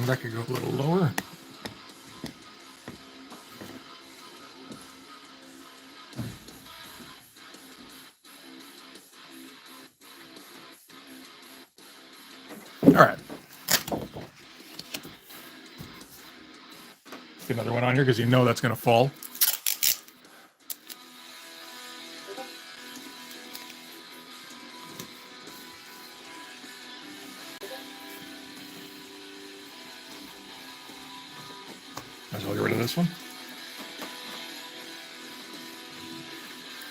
that could go a little lower. All right. Get another one on here because you know that's going to fall. Might as well get rid of this one.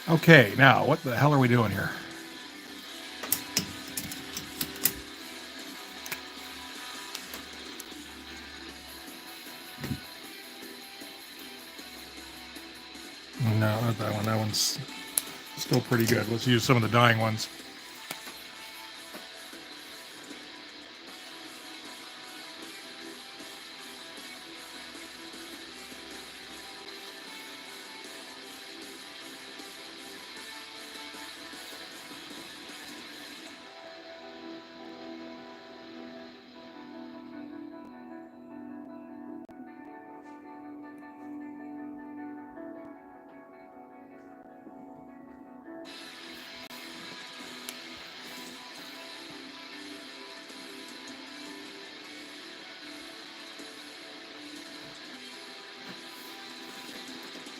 Okay, now what the hell are we doing here? No, not that one. That one's still pretty good. Let's use some of the dying ones.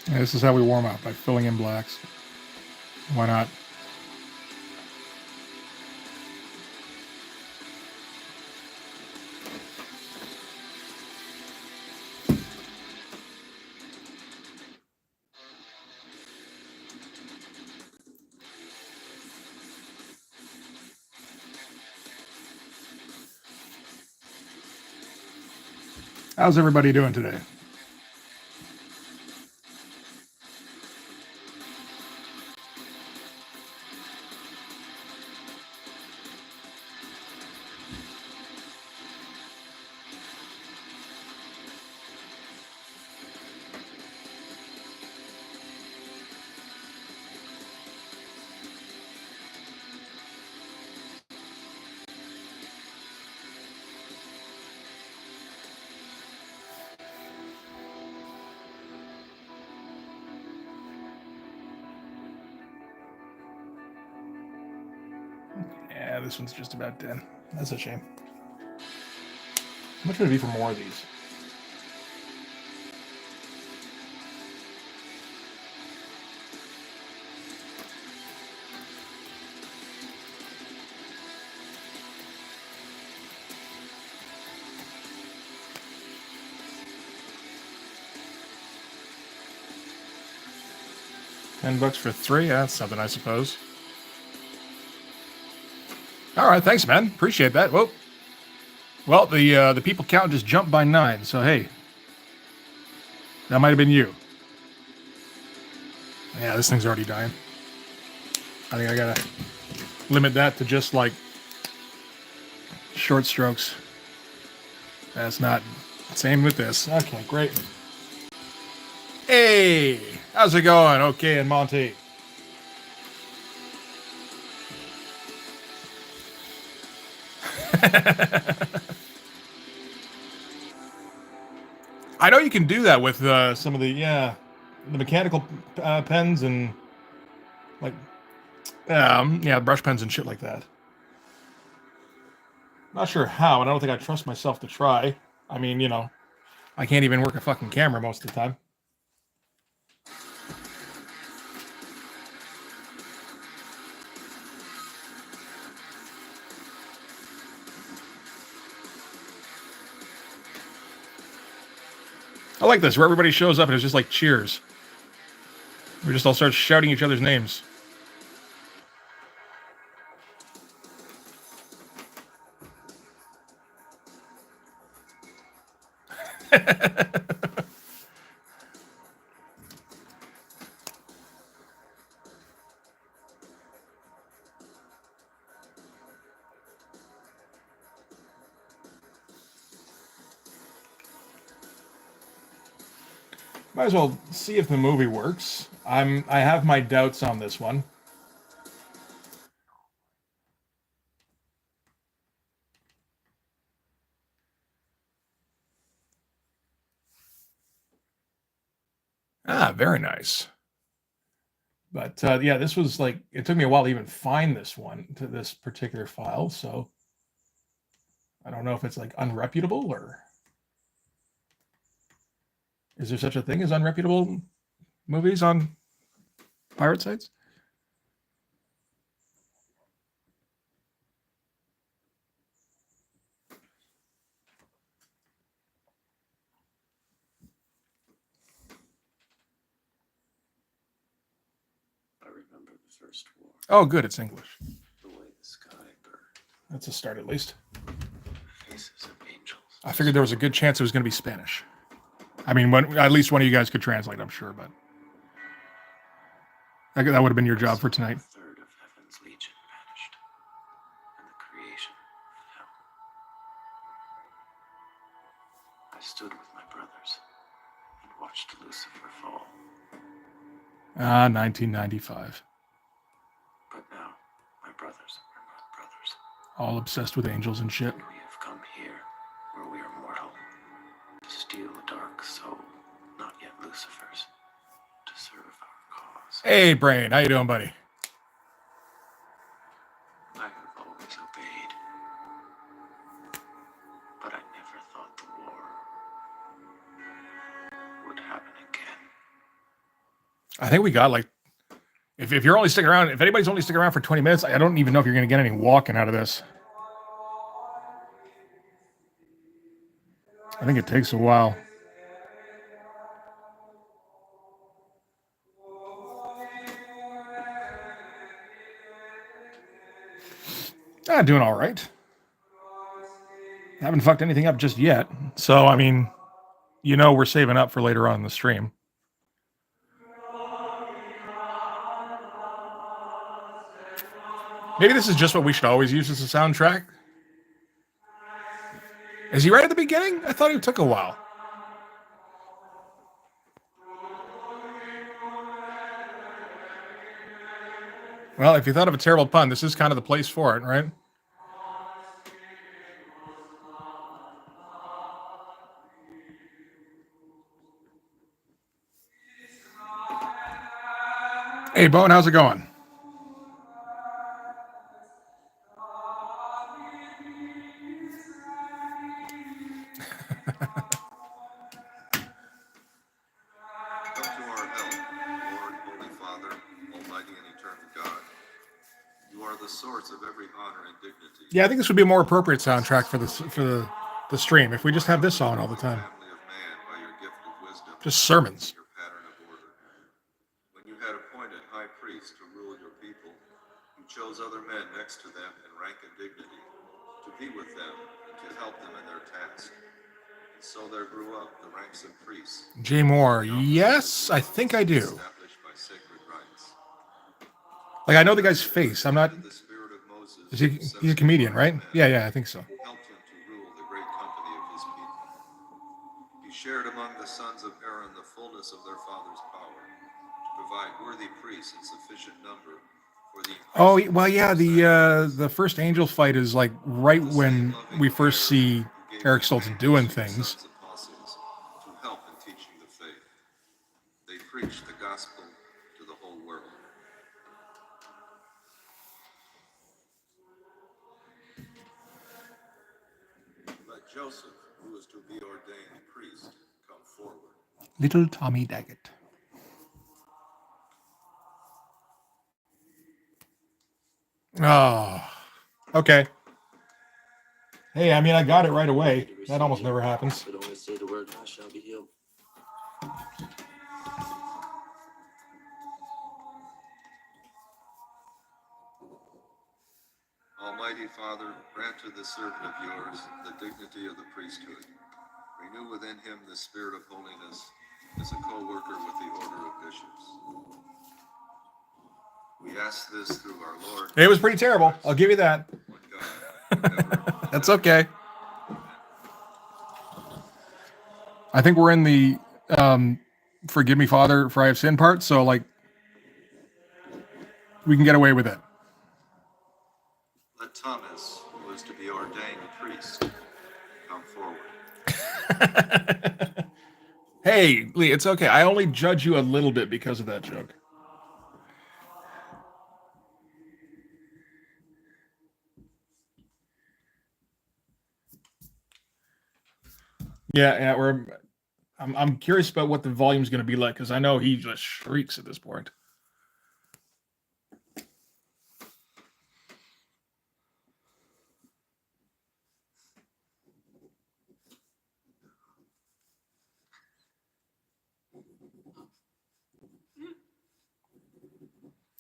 Yeah, this is how we warm up, by filling in blacks. Why not? How's everybody doing today? Yeah, this one's just about dead. That's a shame. How much would it be for more of these? $10 for 3? Yeah, that's something, I suppose. All right, thanks, man. Appreciate that. Whoa. Well, the people count just jumped by 9, so hey. That might have been you. Yeah, this thing's already dying. I think I gotta limit that to just like short strokes. That's not same with this. Okay, great. Hey, how's it going? Okay, and Monty. I know you can do that with some of the mechanical pens and like brush pens and shit like that. Not sure how, and I don't think I trust myself to try. I mean, you know, I can't even work a fucking camera most of the time. I like this, where everybody shows up and it's just like cheers. We just all start shouting each other's names. Might as well see if the movie works. I have my doubts on this one. very nice. But yeah, this was like, it took me a while to even find this particular file. So I don't know if it's like unreputable, or is there such a thing as unreputable movies on pirate sites? I remember the First War. Oh, good, it's English. The way the sky burned. That's a start, at least. Faces of angels. I figured there was a good chance it was going to be Spanish. I mean, at least one of you guys could translate, I'm sure, but that would have been your job for tonight. A third of heaven's legion vanished, and the creation fell. I stood with my brothers and watched Lucifer fall. 1995. But now, my brothers are not brothers. All obsessed with angels and shit. And we have come here, where we are mortal, to steal a dark soul, not yet Lucifer's, to serve our cause. Hey, Brain, how you doing, buddy? I have always obeyed, but I never thought the war would happen again. I think we got like, if you're only sticking around, if anybody's only sticking around for 20 minutes, I don't even know if you're going to get any walking out of this. I think it takes a while. I'm doing all right. Haven't fucked anything up just yet. So, I mean, we're saving up for later on in the stream. Maybe this is just what we should always use as a soundtrack. Is he right at the beginning? I thought it took a while. Well, if you thought of a terrible pun, this is kind of the place for it, right? Hey, Bone, how's it going? Yeah, I think this would be a more appropriate soundtrack for the stream if we just have this on all the time. Just sermons. When you had appointed high priests to rule your people, you chose other men next to them in rank and dignity to be with them and to help them in their task. And so there grew up the ranks of priests. Jay Moore, yes, I think I do. Established by sacred rites. Like, I know the guy's face. I'm not. He's a comedian, right? Yeah, I think so. Helped him to rule the great company of his people. He shared among the sons of Aaron the fullness of their father's power, to provide worthy priests in sufficient number for the. Oh well, yeah. The first angel fight is like right when we first see Eric Stoltz doing things. To help in teaching the faith, they preached the gospel to the whole world. Let Joseph, who is to be ordained priest, come forward. Little Tommy Daggett. Oh, okay. Hey, I mean, I got it right away. That almost never happens. But only say the word, I shall be healed. Almighty Father, grant to this servant of yours the dignity of the priesthood. Renew within him the spirit of holiness as a co-worker with the order of bishops. We ask this through our Lord. It was pretty terrible. I'll give you that. That's okay. I think we're in the forgive me, Father, for I have sinned part, so like we can get away with it. Let Thomas, who is to be ordained priest, come forward. Hey, Lee, it's okay. I only judge you a little bit because of that joke. Yeah, I'm curious about what the volume's going to be like because I know he just shrieks at this point.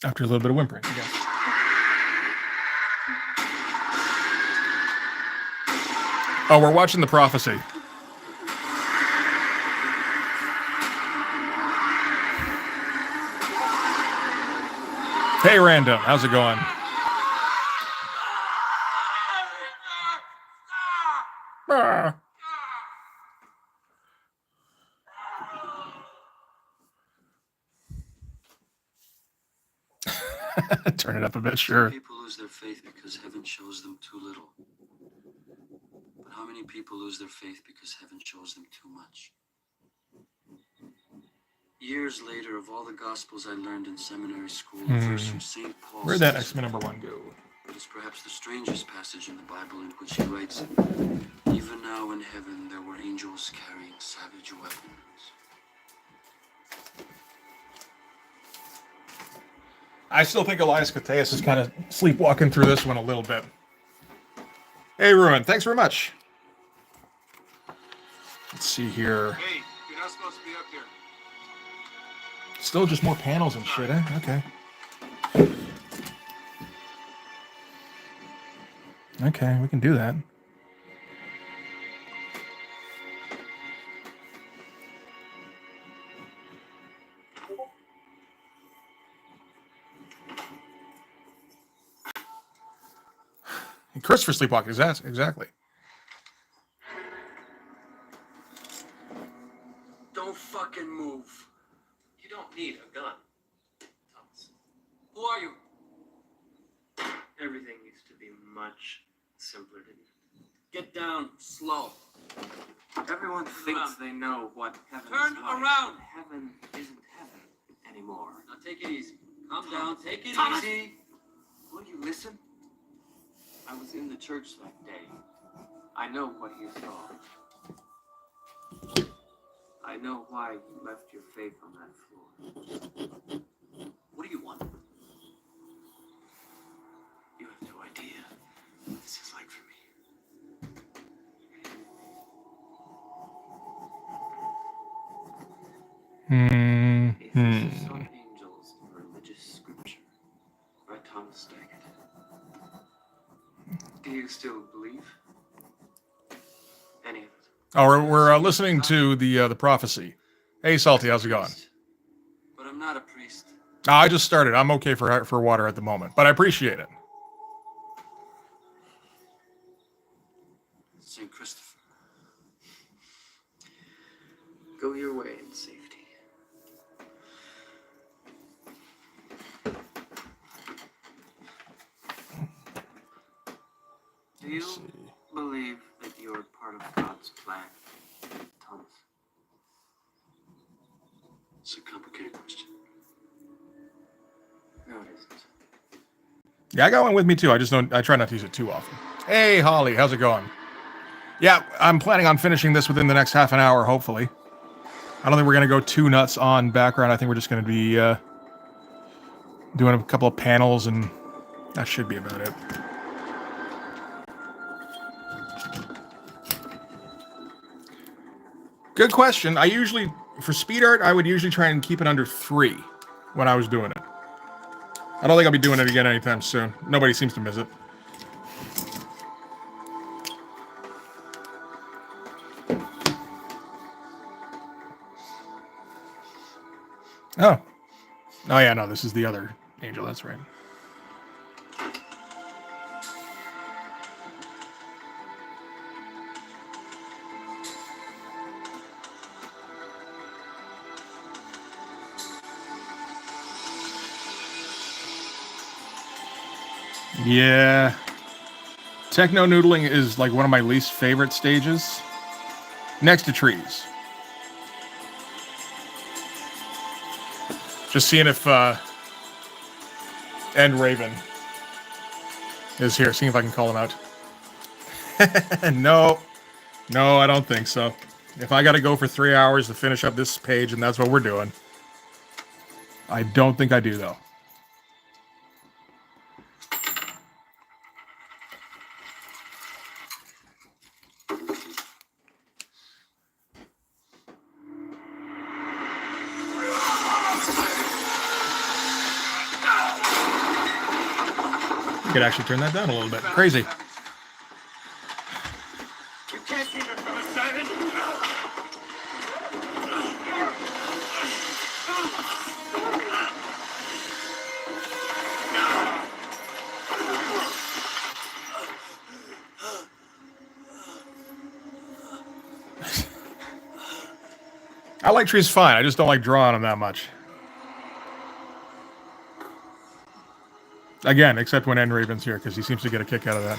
After a little bit of whimpering, I guess. Oh, we're watching The Prophecy. Hey, Random, how's it going? Turn it up a bit, sure. Some people lose their faith because heaven shows them too little. But how many people lose their faith because heaven shows them too much? Years later, of all the gospels I learned in seminary school, the verse from St. Paul Where'd that X-Men #1 go? It is perhaps the strangest passage in the Bible in which he writes, "Even now in heaven there were angels carrying savage weapons." I still think Elias Koteas is kind of sleepwalking through this one a little bit. Hey, Ruin, thanks very much. Let's see here. Hey, you're not supposed to be up here. Still just more panels and shit, eh? Okay. Okay, we can do that. And Christopher sleepwalking, exactly. Don't fucking move. You don't need a gun, Thomas. Who are you? Everything used to be much simpler, didn't it? Get down, slow. Everyone thinks they know what heaven Turn is like. around. Heaven isn't heaven anymore. Now take it easy. Calm down, take it Thomas! easy. Will you listen? I was in the church that day. I know what you saw. I know why you left your faith on that floor. What do you want? You have no idea what this is like for me. Atheists saw angels in religious scripture by Thomas Daggett. Do you still believe any of it? Oh, we're listening to the prophecy. Hey, Salty, how's it going? But I'm not a priest. I just started. I'm okay for water at the moment, but I appreciate it. St. Christopher. Go your way in safety. Do you believe that you're part of God's plan, Thomas? It's a complicated question. No, it isn't. Yeah, I got one with me too. I try not to use it too often. Hey, Holly, how's it going? Yeah, I'm planning on finishing this within the next half an hour, hopefully. I don't think we're going to go too nuts on background. I think we're just going to be doing a couple of panels, and that should be about it. Good question. For speed art, I would usually try and keep it under 3 when I was doing it. I don't think I'll be doing it again anytime soon. Nobody seems to miss it. Oh. Oh, yeah, no, this is the other angel. That's right. Yeah. Techno noodling is like one of my least favorite stages. Next to trees. Just seeing if End Raven is here. Seeing if I can call him out. No, I don't think so. If I got to go for 3 hours to finish up this page, and that's what we're doing, I don't think I do, though. You could actually turn that down a little bit. Crazy. You can't keep it from a siren. I like trees fine. I just don't like drawing them that much. Again, except when End Raven's here, because he seems to get a kick out of that.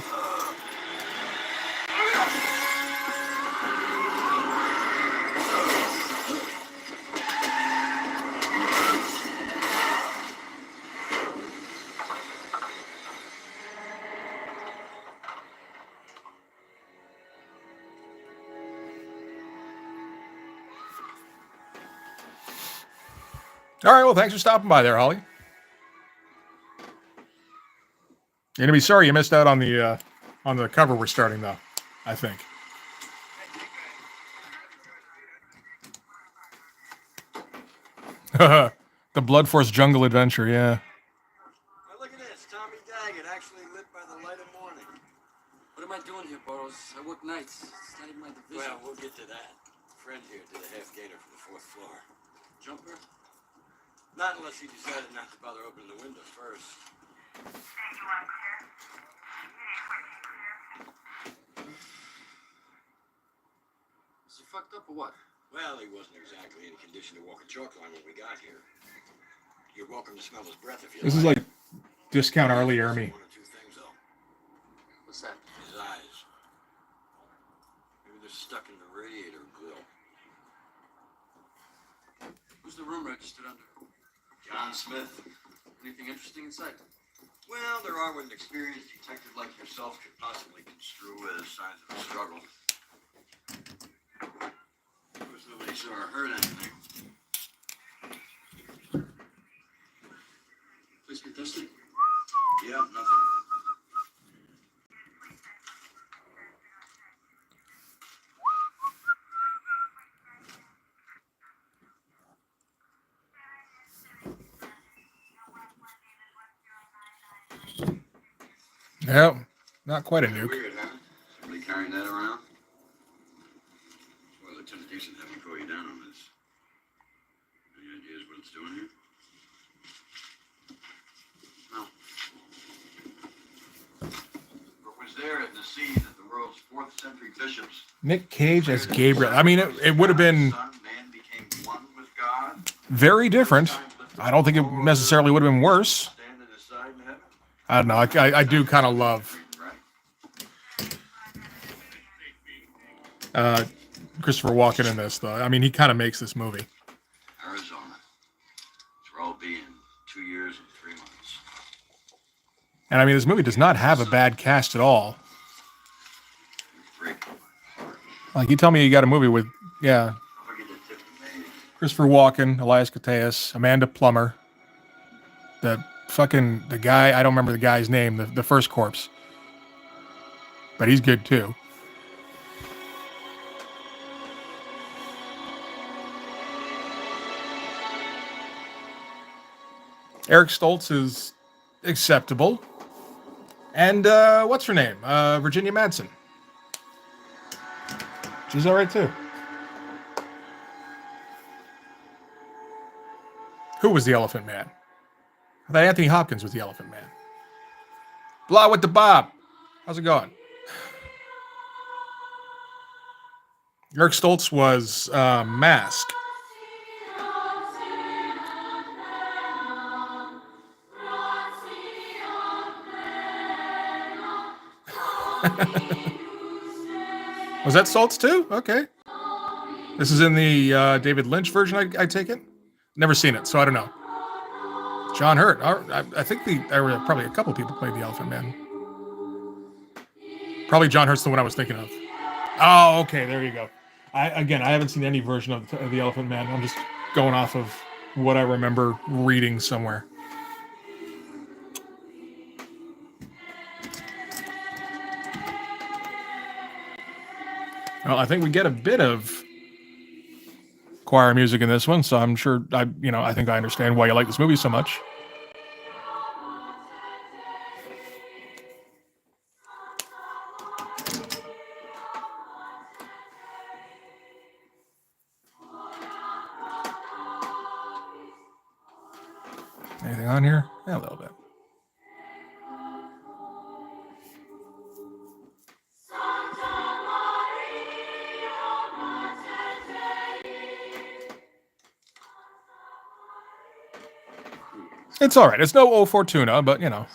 All right, well, thanks for stopping by there, Holly. You're gonna be sorry you missed out on the cover we're starting, though, I think. The Blood Force Jungle Adventure, yeah. Well, look at this. Tommy Daggett actually lit by the light of morning. What am I doing here, Burroughs? I work nights. It's not even my division. Well, we'll get to that. Friend here did a half gainer from the 4th floor. Jumper? Not unless he decided not to bother opening the window first. Is he fucked up or what? Well, he wasn't exactly in condition to walk a chalk line when we got here. You're welcome to smell his breath if you This is like discount Arlie Ermy. One or two things, though. What's that? His eyes. Maybe they're stuck in the radiator grill. Who's the room registered under? John Smith. Anything interesting in sight? Well, there are what an experienced detective like yourself could possibly construe as signs of a struggle. Of course, nobody saw or heard anything. Place been tested? Yeah, nothing. Yep, not quite a nuke. Weird, huh? Somebody carrying that around? Well, Lieutenant Houston had me call you down on this. Any ideas what it's doing here? No. What was there at the scene that the world's 4th century bishops? Nick Cage as Gabriel. I mean, it would have been Son, man became one with God. very different. I don't think it necessarily would have been worse. Standing aside in heaven. I don't know. I do kind of love Christopher Walken in this, though. I mean, he kind of makes this movie. Arizona. It's where I'll be in 2 years and 3 months. And I mean, this movie does not have a bad cast at all. Break. Like, you tell me you got a movie with, yeah, I'll get the tip to me. Christopher Walken, Elias Koteas, Amanda Plummer, the guy, I don't remember the guy's name, the first corpse. But he's good, too. Eric Stoltz is acceptable. And what's her name? Virginia Madsen. She's all right, too. Who was the Elephant Man? I thought Anthony Hopkins was the Elephant Man. Blah with the Bob. How's it going? Eric Stoltz was Mask. Was that Stoltz too? Okay. This is in the David Lynch version, I take it? Never seen it, so I don't know. John Hurt. I think there were probably a couple people played the Elephant Man. Probably John Hurt's the one I was thinking of. Oh, okay, there you go. I haven't seen any version of the Elephant Man. I'm just going off of what I remember reading somewhere. Well, I think we get a bit of choir music in this one, so I'm sure I think I understand why you like this movie so much. Anything on here? Yeah, a little bit. It's all right. It's no O Fortuna, but you know.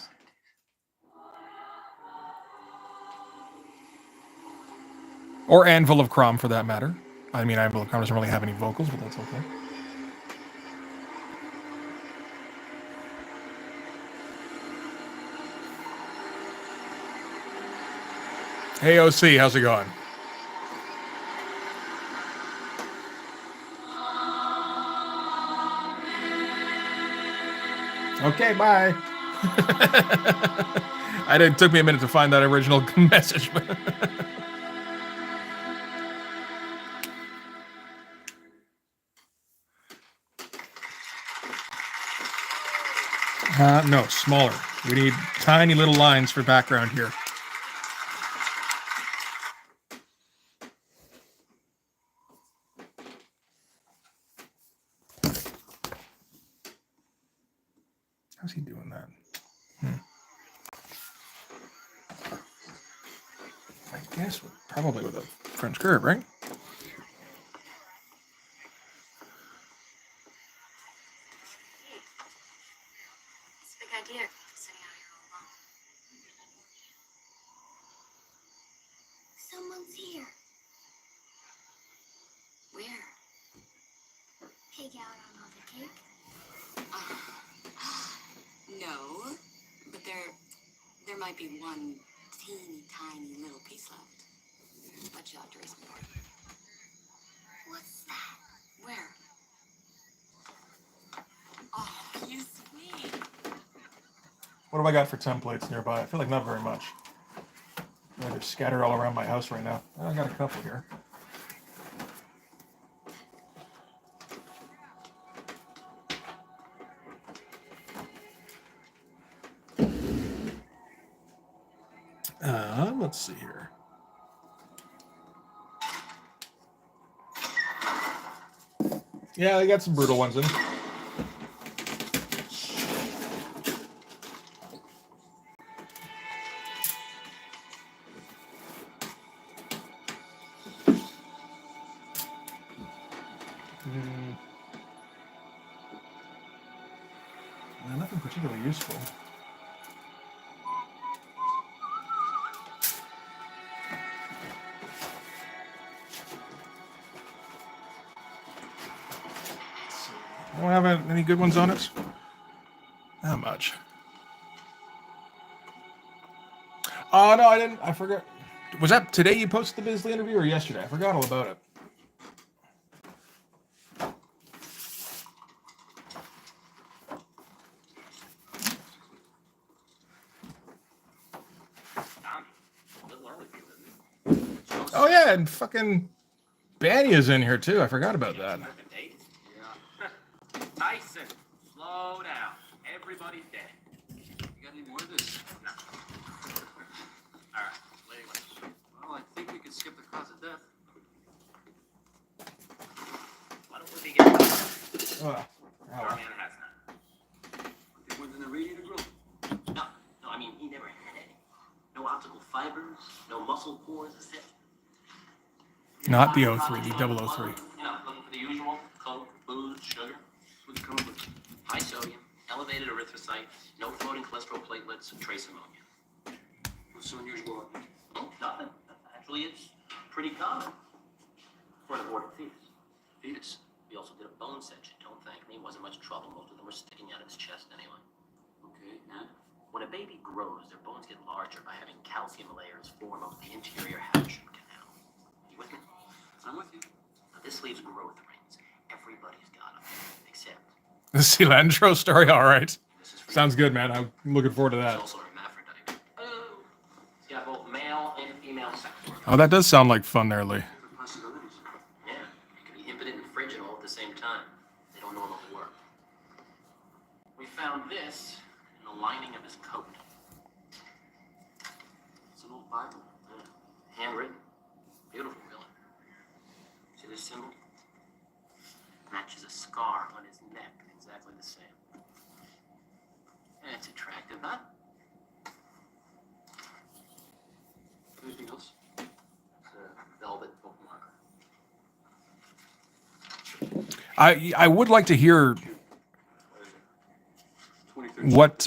Or Anvil of Crom, for that matter. I mean, Anvil of Crom doesn't really have any vocals, but that's okay. Hey, OC, how's it going? Okay, bye. It took me a minute to find that original message. No, smaller. We need tiny little lines for background here. How's he doing that? I guess probably with a French curve, right? It's a big idea, sitting out here all alone. Someone's here. Where? Pig out on all the cake? No, but there might be one teeny tiny little piece left. But you'll have to raise more. What's that? Where? Oh, you sweet. What have I got for templates nearby? I feel like not very much. They're scattered all around my house right now. I got a couple here. Let's see here. Yeah, they got some brutal ones in. Nothing particularly useful. I don't have any good ones on it. Not much. Oh, no, I didn't. I forgot. Was that today you posted the Bisley interview or yesterday? I forgot all about it. Oh, yeah, and fucking Banya's in here, too. I forgot about that. Yeah. Tyson, slow down. Everybody's dead. You got any more of this? No. All right, lady. Well, I think we could skip the cause of death. Why don't we begin? Ow. Man has none. It was in the radiator grill. No, I mean, he never had any. No optical fibers, no muscle pores, is it? Not the 03, the 003. You know, looking for the usual: coke, booze, sugar. What's it come with? High sodium, elevated erythrocytes, no floating cholesterol platelets, and trace ammonia. What's so unusual? Oh, nothing. Actually, it's pretty common for an aborted fetus. Fetus. We also did a bone section. Don't thank me. Wasn't much trouble. Most of them were sticking out of his chest anyway. Okay, and? When a baby grows, their bones get larger by having calcium layers form over the interior Hatcham canal. You with me? I'm with you. Now, this leaves growth rings. Everybody's got them, except The cilantro story? All right. this is for Sounds good, man. I'm looking forward to It's that. also a hermaphrodite. Oh. It's got both male and female sex organs. Oh, that does sound like fun there, Lee. Different possibilities. Yeah, it can be impotent and frigid all at the same time. They don't normally work. We found this in the lining of his coat. It's an old Bible. Yeah. Handwritten. Beautiful, really. See this symbol? Matches a scar on his neck, exactly the same. And it's attractive, huh? Anything else? It's a velvet bookmark. I would like to hear 23rd. what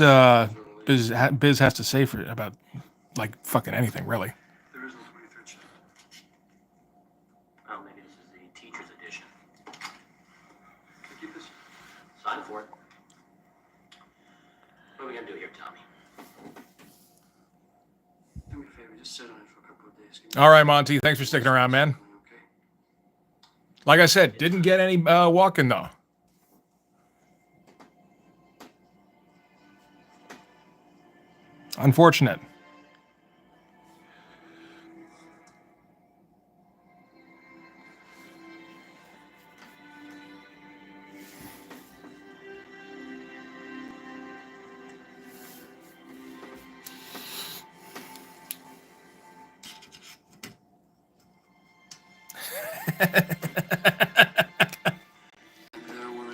Biz has to say about like fucking anything, really. There is no 23rd chapter. Oh, maybe this is the teacher's edition. Can I keep this? Sign for it. What are we gonna do here, Tommy? Do me a favor, just sit on it for a couple of days. All right, Monty. Thanks for sticking around, man. Okay. Like I said, didn't get any walking though. Unfortunate.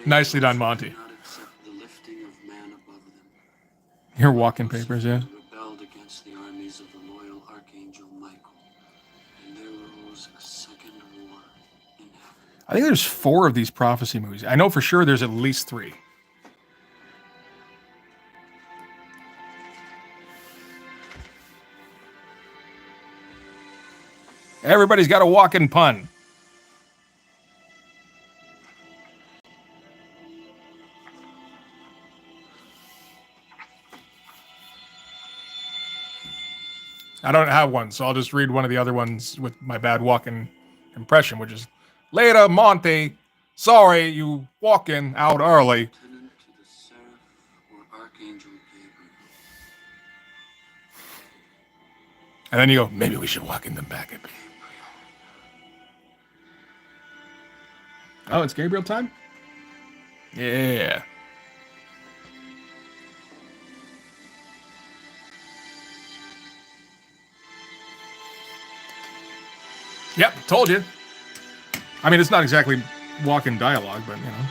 Nicely done, Monty. Not accept the lifting of man above them. Your walking papers, yeah. Rebelled against the armies of the loyal Archangel Michael, and there rose a second war in heaven. I think there's 4 of these prophecy movies. I know for sure there's at least 3. Everybody's got a walking pun. I don't have one, so I'll just read one of the other ones with my bad walking impression, which is later, Monty. Sorry, you walking out early. Lieutenant to the Seraph or Archangel Gabriel. And then you go, maybe we should walk in them back a bit. Oh, it's Gabriel time? Yeah. Yep, told you. I mean, it's not exactly walking dialogue, but, you know.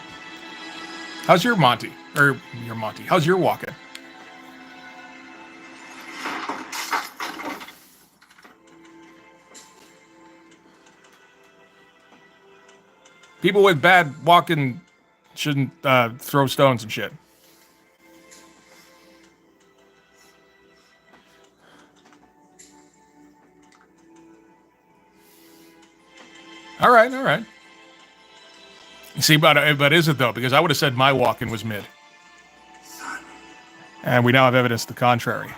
How's your Monty? Or your Monty. How's your walking? People with bad walking shouldn't throw stones and shit. All right, all right. See, but is it though? Because I would have said my walking was mid. And we now have evidence to the contrary.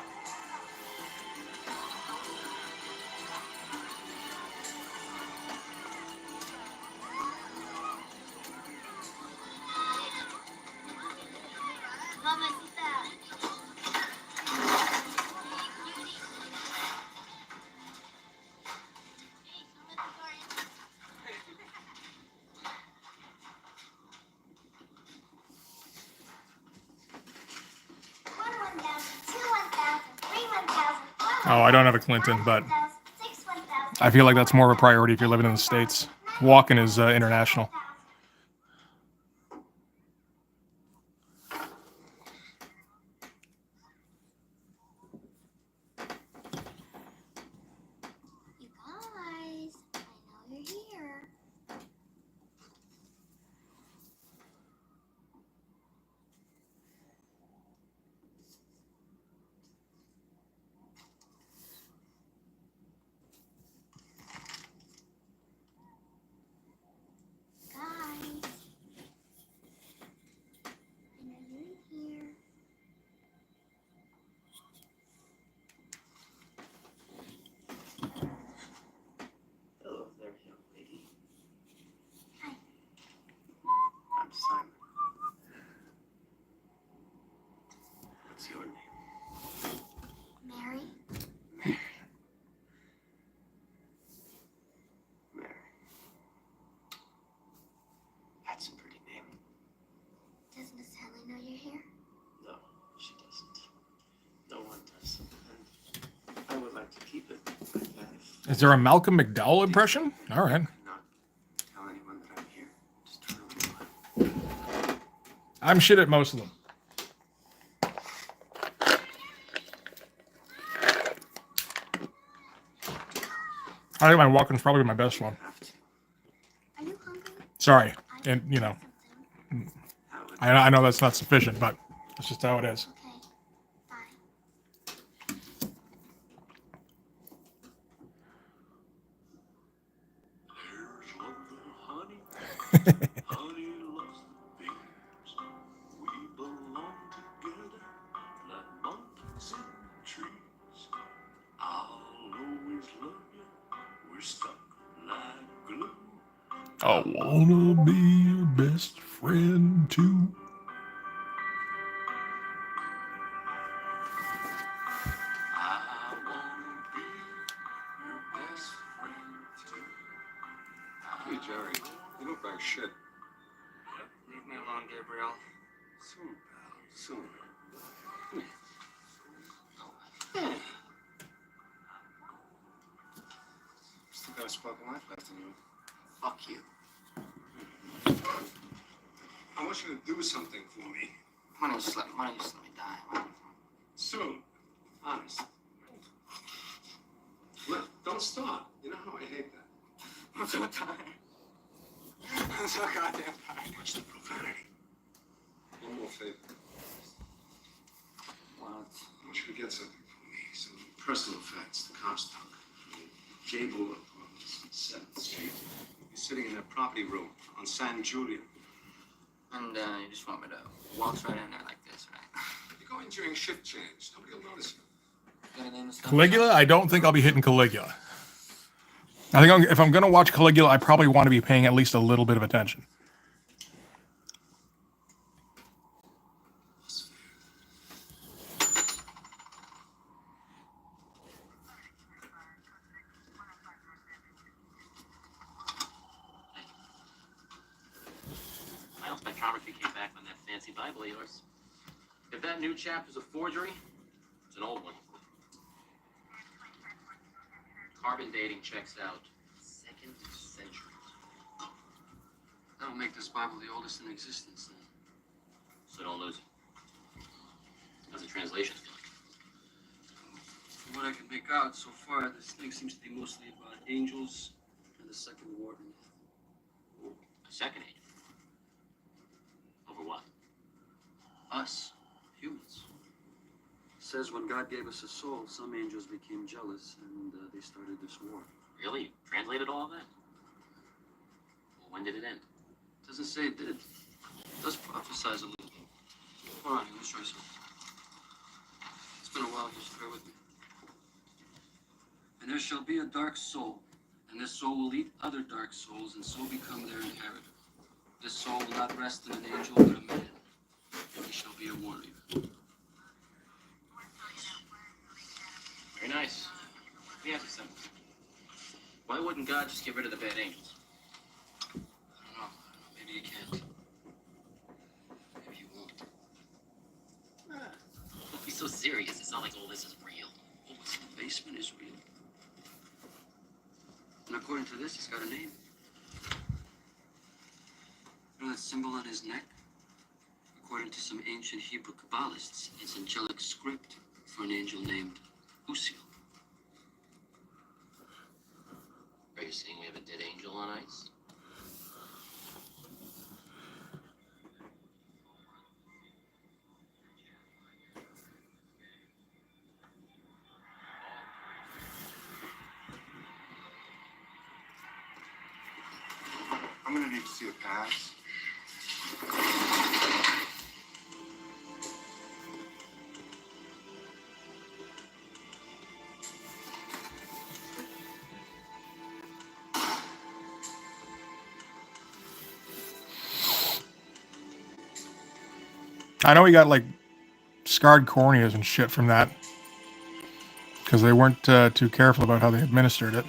Oh, I don't have a Clinton, but I feel like that's more of a priority if you're living in the States. Walking is international. You guys, I know you're here. Is there a Malcolm McDowell impression? All right. Not tell anyone that I'm here. Just turn around. I'm shit at most of them. I think my walking's probably my best one. Have to. Are you hungry? Sorry. And, you know, Something. How would I know that's not sufficient, but that's just how it is. Okay. Bye. There's lovely honey. Honey loves the bees. We belong together like monkeys in trees. I'll always love you. We're stuck like glue. I wanna be your best friend too. I wanna be your best friend too. Hey, Jerry, you look like shit. Leave me alone, Gabriel. Soon, pal, soon. Still got a spark of life left in you. Fuck you. I want you to do something for me. Why don't you just let me die? Why- Soon. Honest. Look, don't stop. You know how I hate that. I'm so tired. I'm so goddamn tired. Watch the profanity. One more favor. What? I want you to get something for me. Some personal effects. The cops took. Gable Apartments, 7th Street. He's sitting in that property room on San Julian. And you just want me to waltz right in there like this, right? You go in during shift change. Nobody will notice you. Got a name and stuff? Caligula? I don't think I'll be hitting Caligula. I think if I'm going to watch Caligula, I probably want to be paying at least a little bit of attention. My spectrometry came back on that fancy Bible of yours. If that new chapter's a forgery, it's an old one. Carbon dating checks out. 2nd century. That'll make this Bible the oldest in existence. Then. So don't lose it. How's the translation feel? From what I can make out so far, this thing seems to be mostly about angels and the second war. A second age. Over what? Us, humans. Says when God gave us a soul, some angels became jealous and they started this war. Really? You translated all of that? Well, when did it end? Doesn't say it did. It does prophesize a little. Hold on, let me try something. It's been a while, just bear with me. And there shall be a dark soul, and this soul will eat other dark souls, and so become their inheritor. This soul will not rest in an angel, but a man, and he shall be a warrior. Very nice. We have to simple. Why wouldn't God just get rid of the bad angels? I don't know. Maybe he can't. Maybe he won't. Don't be so serious. It's not like all this is real. Oh, what's in the basement is real. And according to this, he's got a name. You know that symbol on his neck? According to some ancient Hebrew Kabbalists, it's angelic script for an angel named Uziel. Are you saying we have a dead angel on ice? I'm gonna need to see a pass. I know we got like scarred corneas and shit from that because they weren't too careful about how they administered it.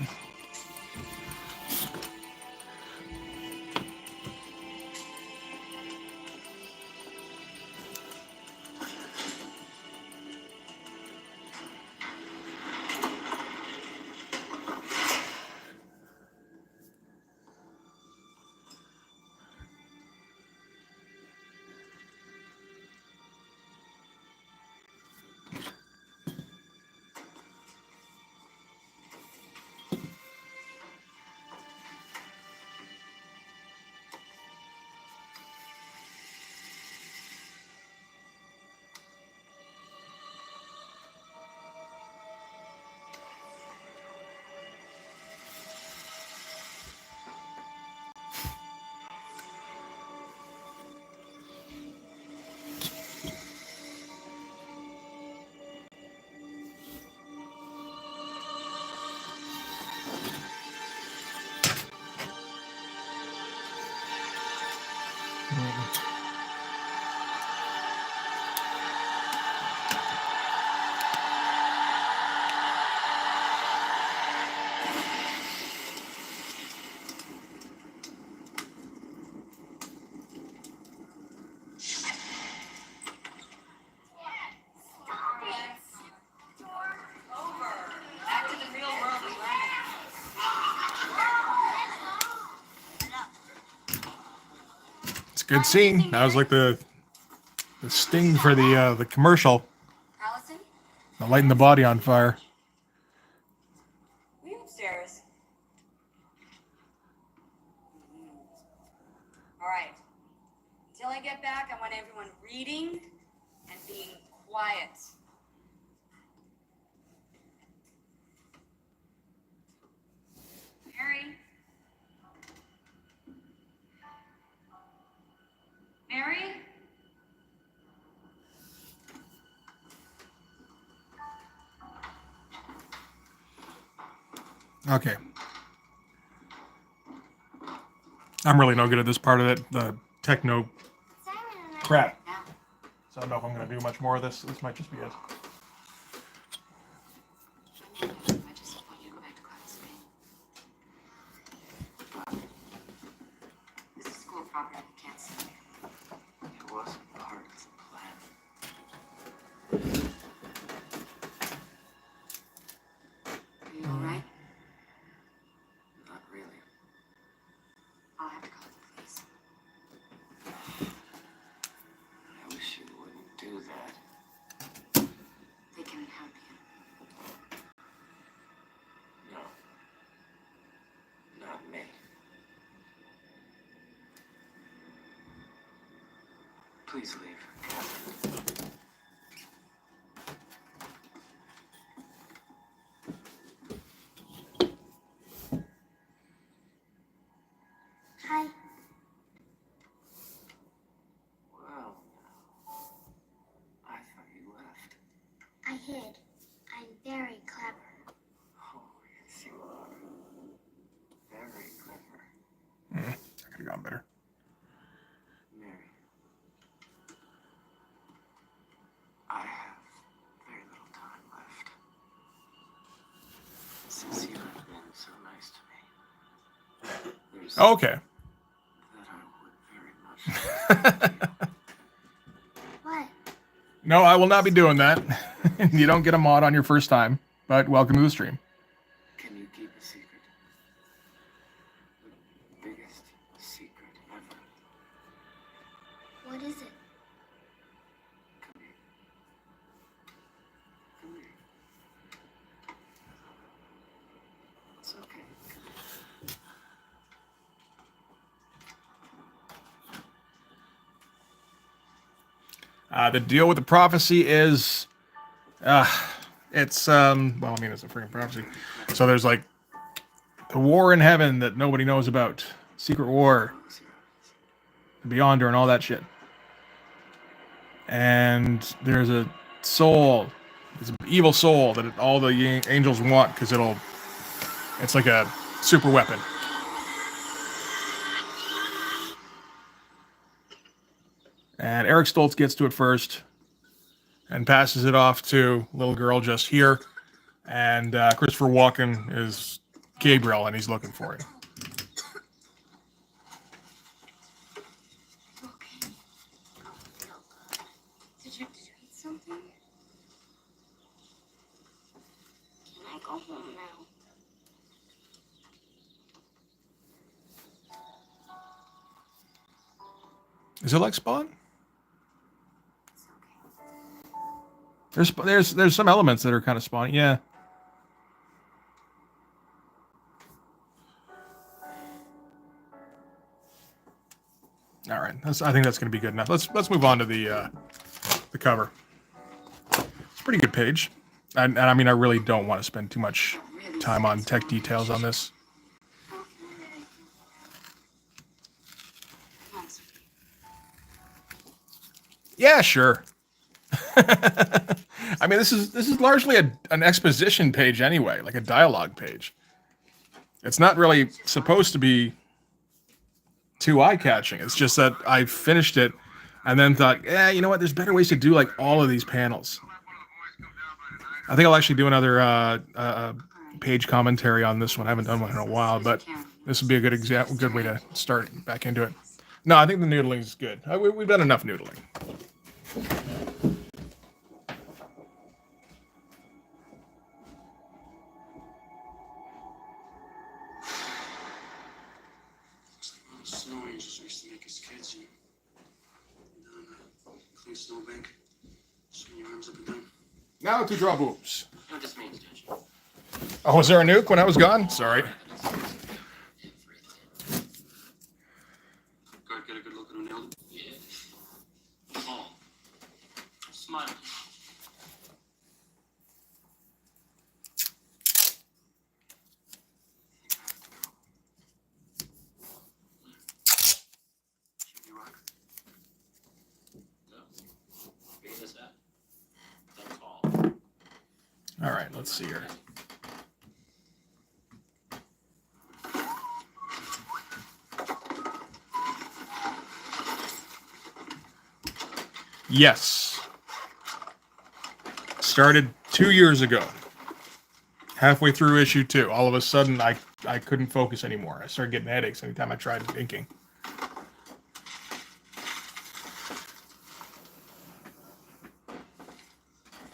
a good scene. That was like the sting for the commercial. Allison? Lighting the body on fire. Are you upstairs? All right. Until I get back, I want everyone reading and being quiet. Mary? Mary? Okay. I'm really no good at this part of it, the techno crap. So I don't know if I'm going to do much more of this. This might just be it. I just want you to go back to class, okay? This is school property. You can't stay. It wasn't part of the plan. Are you all right? Not really. I'll have to call the police. I wish you wouldn't do that. They can help you. No. Not me. Please leave, Catherine. Hi. Well, I thought you left. I hid. I'm very clever. Oh, yes, you are. Very clever. I could have gone better. Mary. I have very little time left. Since you have been so nice to me, there's Okay. that I would very much. What? No, I will not be doing that. You don't get a mod on your first time, but welcome to the stream. Can you keep a secret? The biggest secret ever. What is it? Come here. Come here. It's okay. Come here. The deal with the prophecy is, it's well, I mean, it's a freaking prophecy. So there's like the war in heaven that nobody knows about, secret war, Close your eyes. Beyonder, and all that shit. And there's a soul, it's an evil soul that all the angels want because it's like a super weapon. And Eric Stoltz gets to it first and passes it off to little girl just here. And Christopher Walken is Gabriel, and he's looking for him. Okay. Did you eat something? Can I go home now? Is it like Spawn? It's okay. There's some elements that are kind of Spawn. Yeah. All right. I think that's going to be good enough. Let's move on to the cover. It's a pretty good page, and I mean I really don't want to spend too much time on tech details on this. Come on, sweetie. Yeah, sure. I mean, this is largely an exposition page anyway, like a dialogue page. It's not really supposed to be too eye-catching. It's just that I finished it and then thought, yeah, you know what? There's better ways to do like all of these panels. I think I'll actually do another page commentary on this one. I haven't done one in a while, but this would be a good way to start back into it. No, I think the noodling is good. We've done enough noodling. Snow angels used to make us kids, you know. Now to draw boobs. You know what this means, Judge? Oh, was there a nuke when I was gone? Sorry. Guard, get a good look at who nailed it. Yeah. Paul. Smile. Should you rock? No. Beat us up. That's all. All right, let's see here. Yes. Started 2 years ago. Halfway through issue 2, all of a sudden I couldn't focus anymore. I started getting headaches anytime I tried inking.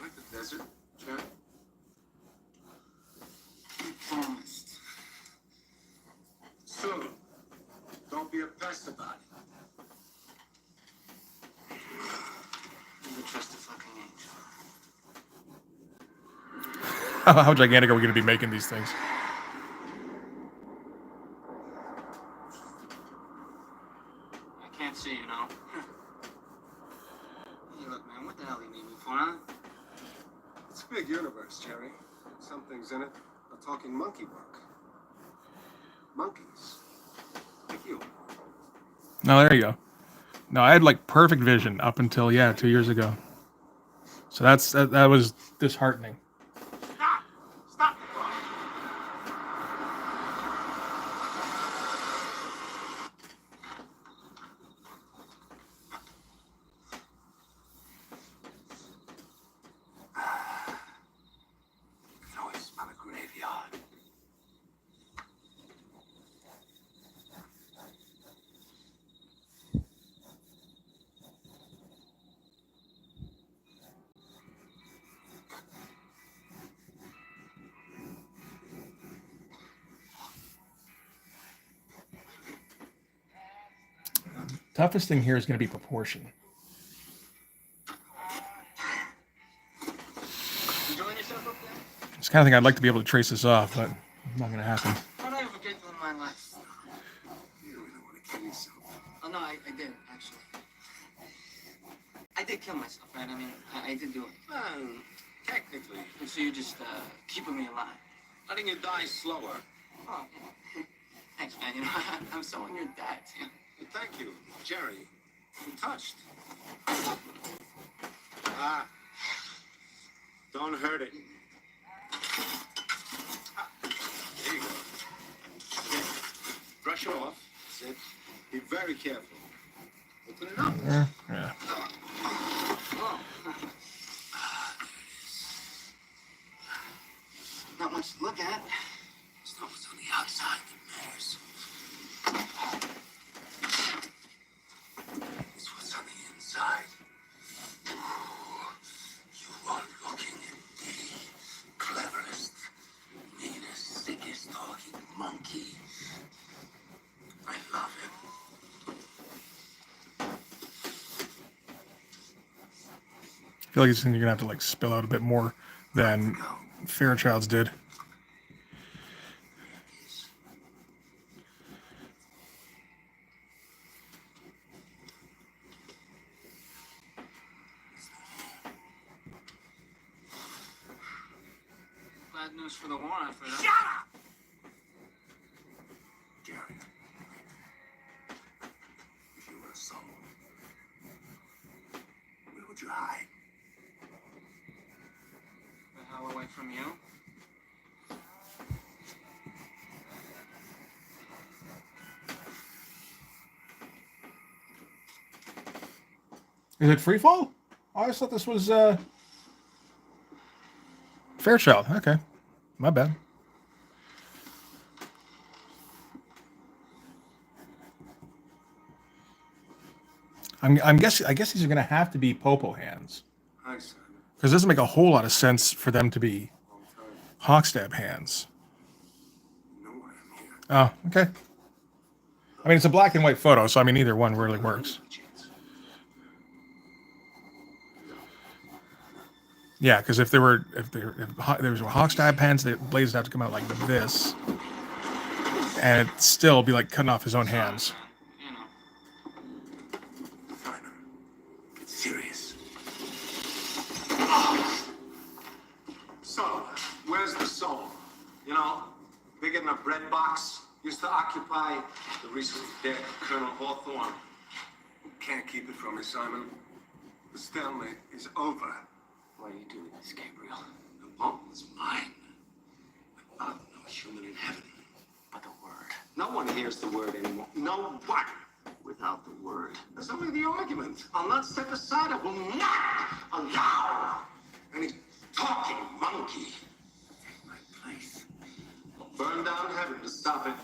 Like the desert, Jack? You promised. Soon. Don't be a pest about it. Never trust a fucking angel. How gigantic are we going to be making these things? I can't see, you know. Hey, look, man, what the hell do you need me for, huh? It's a big universe, Jerry. Some things in it are talking monkey work. Monkeys. Like you. No, there you go. No, I had like perfect vision up until 2 years ago. So that was disheartening. Stop! Stop! I can always smell a graveyard. Toughest thing here is going to be proportion. Enjoying yourself up there? It's the kind of thing I'd like to be able to trace this off, but not going to happen. How'd I ever get you in my life? You don't really want to kill yourself. Oh, no, I did, actually. I did kill myself, right? I mean, I did do it. Well, technically, And so you're just keeping me alive. letting you die slower. Oh, thanks, man. You know, I'm so on your dad. You know? Thank you, Jerry. I'm touched. Ah. Don't hurt it. Ah, there you go. Okay. Brush it off. That's it. Be very careful. Open it up. Yeah. Oh. Not much to look at. It's not what's on the outside that matters. It's what's on the inside. Ooh, you are looking at the cleverest, meanest, sickest talking monkey. I love him. I feel like it's going to have to like spill out a bit more than Fairchild's did. Bad news for the war effort. Huh? Shut up! Jerry, if you were a soul, where would you hide? The hell away from you? Is it free fall? Oh, I just thought this was Fairchild. Okay, my bad. I guess these are going to have to be Popo hands Hi, son. because it doesn't make a whole lot of sense for them to be Long time. Hawkstab hands. You know why I'm here. Oh, okay. I mean, it's a black and white photo, so I mean, either one really works. Yeah, because if there was hawk stab pens, the blades would have to come out like this, and it'd still be like cutting off his own hands. You know. Simon, get serious. So, where's the soul? You know, bigger than a bread box. Used to occupy the recently dead Colonel Hawthorne. You can't keep it from me, Simon. The stalemate is over. Why are you doing this, Gabriel? The bomb is mine. Without no human in heaven. But the word. No one hears the word anymore. No one. Without the word. That's only the argument. I'll not step aside. I will not allow any talking monkey to take my place. I'll burn down heaven to stop it.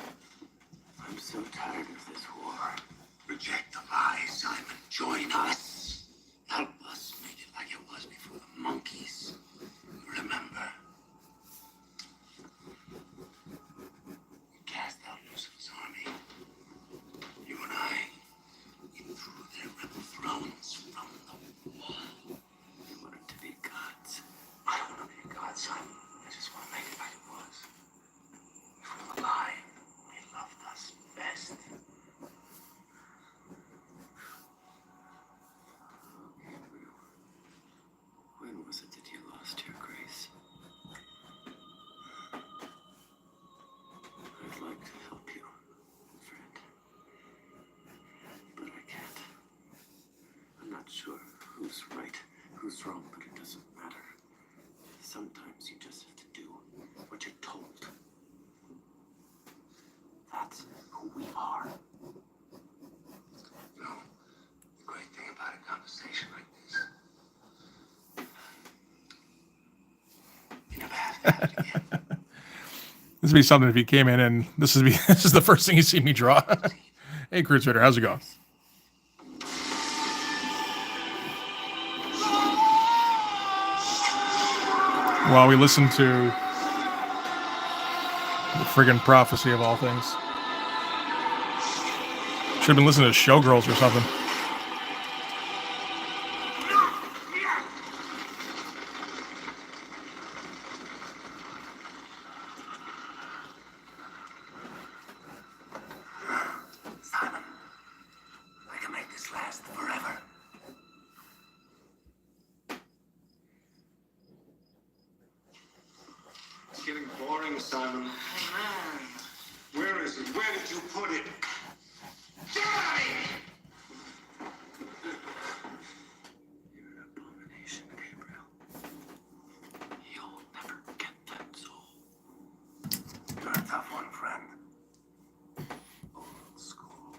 I'm so tired of this war. Reject the lies, Simon. Join us. Help us make it like it was before the monkeys. Remember. We cast out Lucifer's army. You and I, we threw their rebel thrones from the wall. We wanted to be gods. I don't want to be a god, Simon. I just want to make it like it was. If we were alive, they loved us best. When was it that you lost your grace? I'd like to help you, friend. But I can't. I'm not sure who's right, who's wrong, but it doesn't matter. Sometimes you just have to do what you're told. That's who we are. No, the great thing about a conversation like this, you never have to have it again. This would be something if he came in and this is the first thing you see me draw. Hey, Crusader, how's it going? While we listen to the friggin' prophecy of all things. Should have been listening to Showgirls or something. Simon, I can make this last forever. It's getting boring, Simon. Man. Where is it? Where did you put it? Die! You're an abomination, Gabriel. You'll never get that soul. You're a tough one, friend. Old school.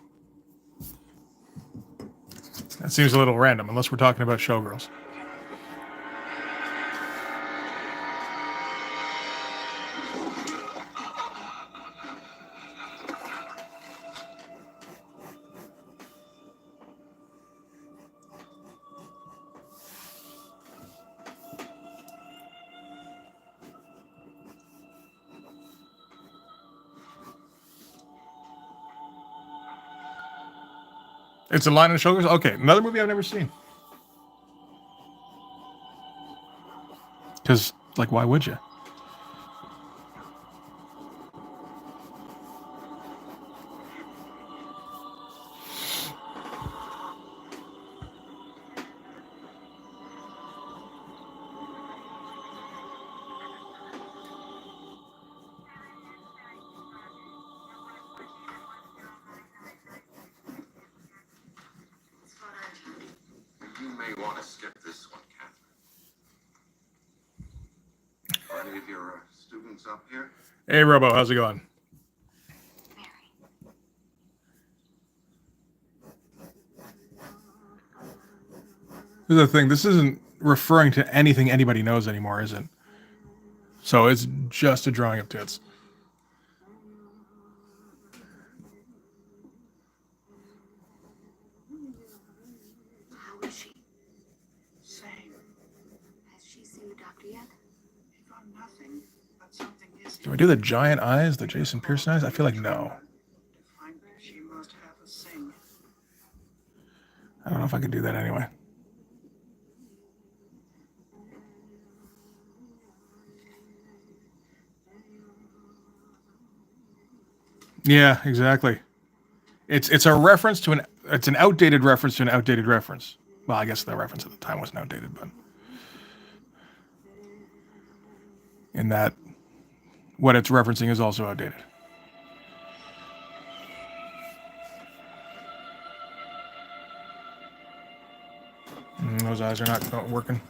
That seems a little random, unless we're talking about Showgirls. It's a line of Showgirls? Okay, another movie I've never seen. Because, like, why would you? You may want to skip this one, Catherine. Are any of your students up here? Hey, Robo, how's it going? Mary. Here's the thing, this isn't referring to anything anybody knows anymore, is it? So it's just a drawing of tits. How is she? Same. Has she seen the doctor yet? He got nothing, but something is. Do I do the giant eyes, the Jason Pearson eyes? I feel like no. She must have a sing. I don't know if I could do that anyway. Yeah, exactly. It's a reference to an outdated reference to an outdated reference. Well, I guess the reference at the time wasn't outdated, but in that what it's referencing is also outdated. Those eyes are not working.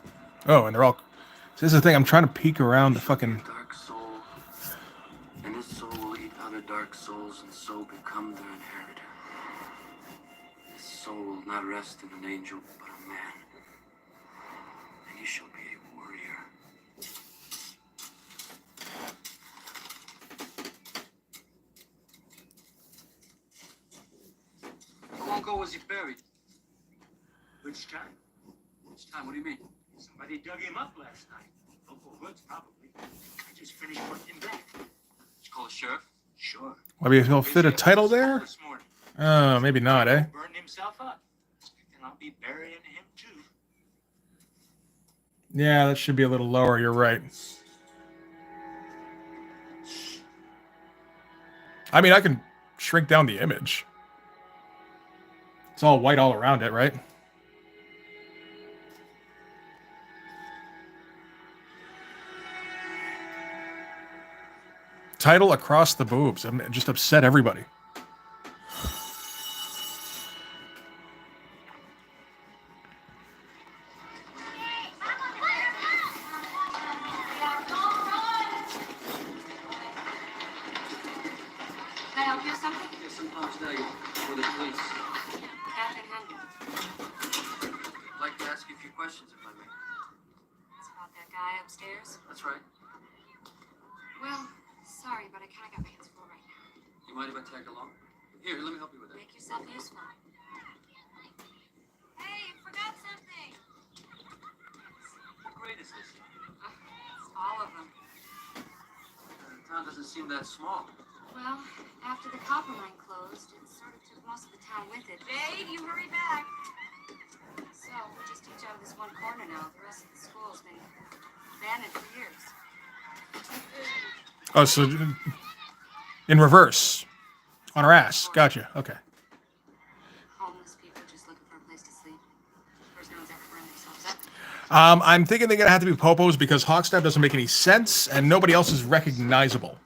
Oh, and they're all. This is the thing. I'm trying to peek around the fucking. Dark soul, and this soul will eat other dark souls, and so become their inheritor. This soul will not rest in an angel, but a man, and he shall be a warrior. How long ago was he buried? Which time? Which time? What do you mean? Somebody dug him up last night. Local hoods, probably. I just finished putting him back. Did you call the sheriff? Sure. Maybe he'll fit a title there. This morning. Maybe not, eh? Burning himself up. And I'll be burying him too. Yeah, that should be a little lower. You're right. I mean, I can shrink down the image. It's all white all around it, right? Title across the boobs. I'm just upset everybody. Can I help you with something? Yes, some homage value for the police. Captain Henry. I'd like to ask you a few questions, if I may. It's about that guy upstairs. That's right. Well, sorry, but I kind of got my hands full right now. You mind if I tag along? Here, let me help you with that. Make yourself useful. Hey, you forgot something. How great is this? It's all of them. The town doesn't seem that small. Well, after the copper mine closed, it sort of took most of the town with it. Babe, you hurry back. So, we're just each out of this one corner now. The rest of the school's been abandoned for years. Oh, so in reverse. On her ass. Gotcha. Okay. Homeless people just looking for a place to sleep. First no one's ever burned themselves up. I'm thinking they're going to have to be Popos because Hawkstab doesn't make any sense and nobody else is recognizable.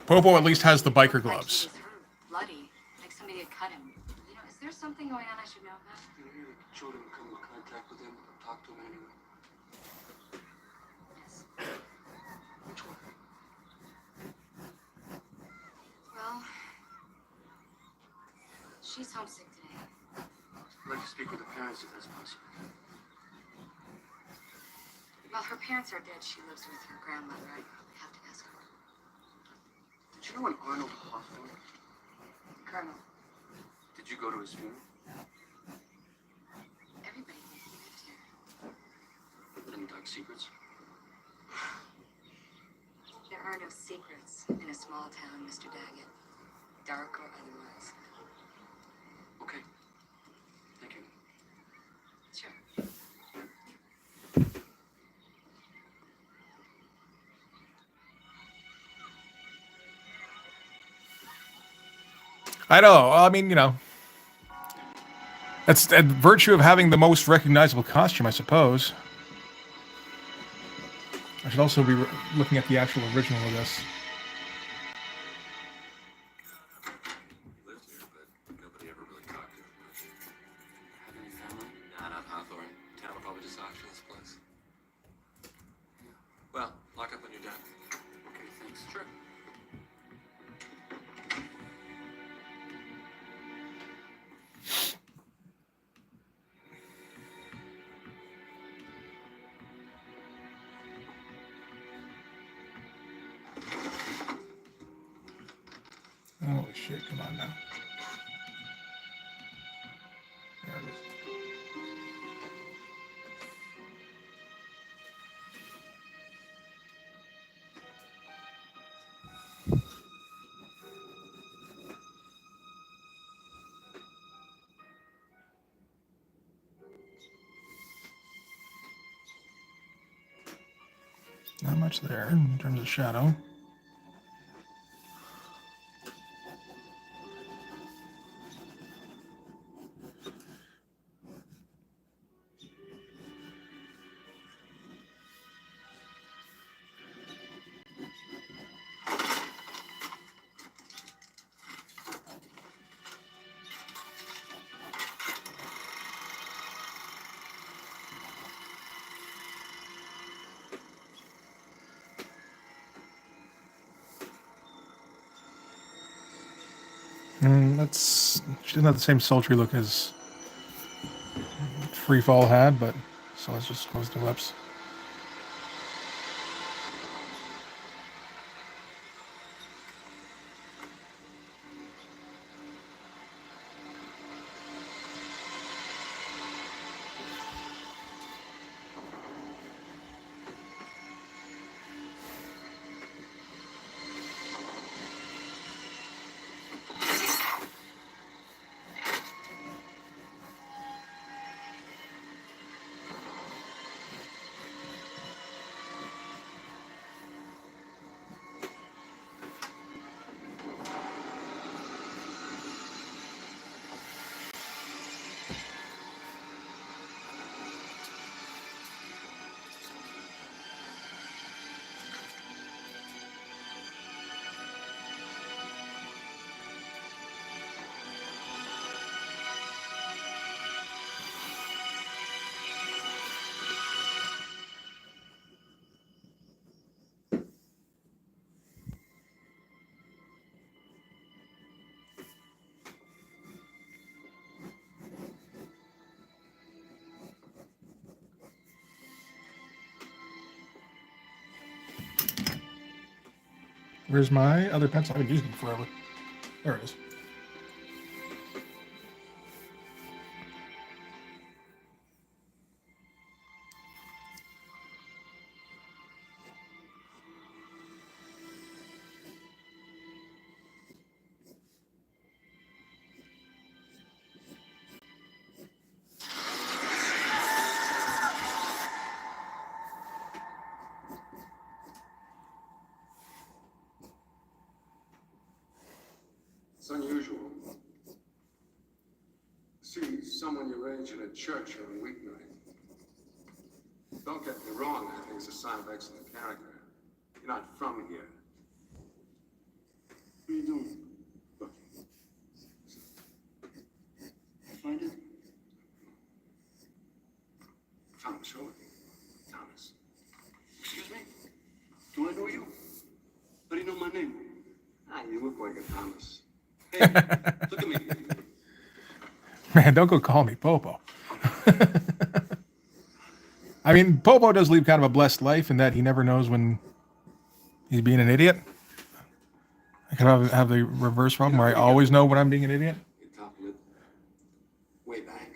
Popo at least has the biker gloves. He was hurt, bloody, like somebody had cut him. You know, is there something going on I should know about? You hear the children come in contact with him, talk to him anyway. Yes. Which one? Well, she's homesick today. I'd like to speak with the parents if that's possible. Well, her parents are dead. She lives with her grandmother. I probably have to ask her. Did you know an Arnold Hawthorne? Colonel, Did you go to his funeral? everybody lived here. Any dark secrets? There are no secrets in a small town, Mr. Daggett. Dark or otherwise. Okay. Thank you. Sure. I know. I mean, you know. That's a virtue of having the most recognizable costume, I suppose. I should also be looking at the actual original of this. He lived here, but nobody ever really talked to him much. Have any family? Nah, not Hawthorne. Town will probably just auction this place. Well, lock up when you're done. Okay, thanks. Sure. Holy shit, come on now. There it is. Not much there in terms of shadow. She doesn't have the same sultry look as Free Fall had, but so let's just close the lips. Where's my other pencil? I haven't used it forever. There it is. It's unusual. See someone your age in a church on a weeknight. Don't get me wrong, I think it's a sign of excellent character. You're not from here. What are you doing? Look. Find it? Thomas, who? Thomas. Excuse me? Do I know you? How do you know my name? Ah, you look like a Thomas. Hey, look at me. Man, don't go call me Popo. I mean, Popo does lead kind of a blessed life in that he never knows when he's being an idiot. I could have the reverse problem where I always know when I'm being an idiot. Way back,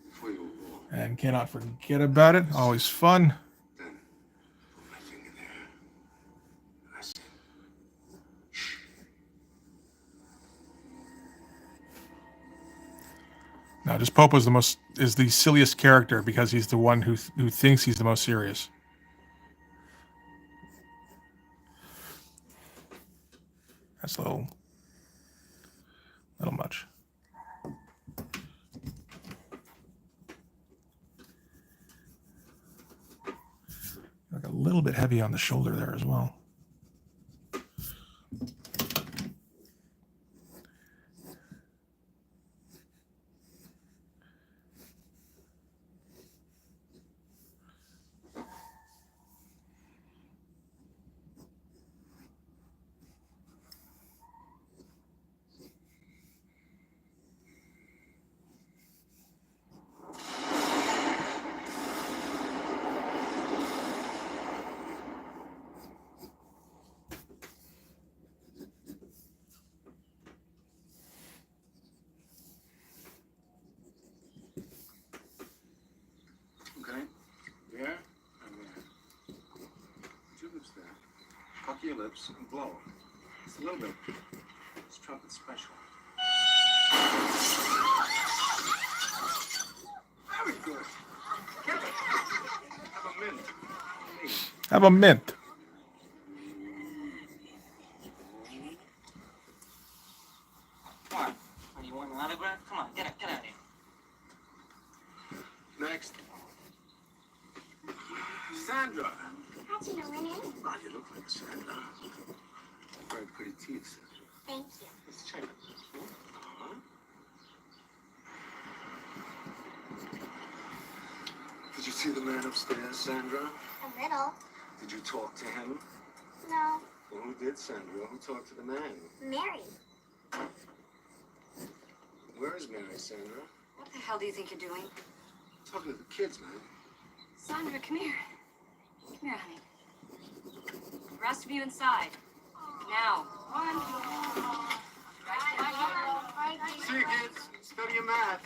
before you were born. And cannot forget about it. Always fun. Then, put my finger there. And I said, shh. No, just Popo's is the silliest character because he's the one who thinks he's the most serious. That's a little much. Like a little bit heavy on the shoulder there as well. Okay? There and there. Put your lips there. Puck your lips and blow. Just a little bit. It's trumpet special. Very good. Get it. Have a mint. Hey. Have a mint. Come on. Oh, you want an autograph? Come on, get out of here. Next. Sandra. How'd you know my name? Oh, you look like Sandra. Very pretty teeth, Sandra. Thank you. Let's check it. Uh-huh. Did you see the man upstairs, Sandra? A little. Did you talk to him? No. Well, who did, Sandra? Who talked to the man? Mary. Where is Mary, Sandra? What the hell do you think you're doing? Talking to the kids, man. Sandra, come here. Come here, honey. The rest of you inside. Now. See you, kids. Study your math.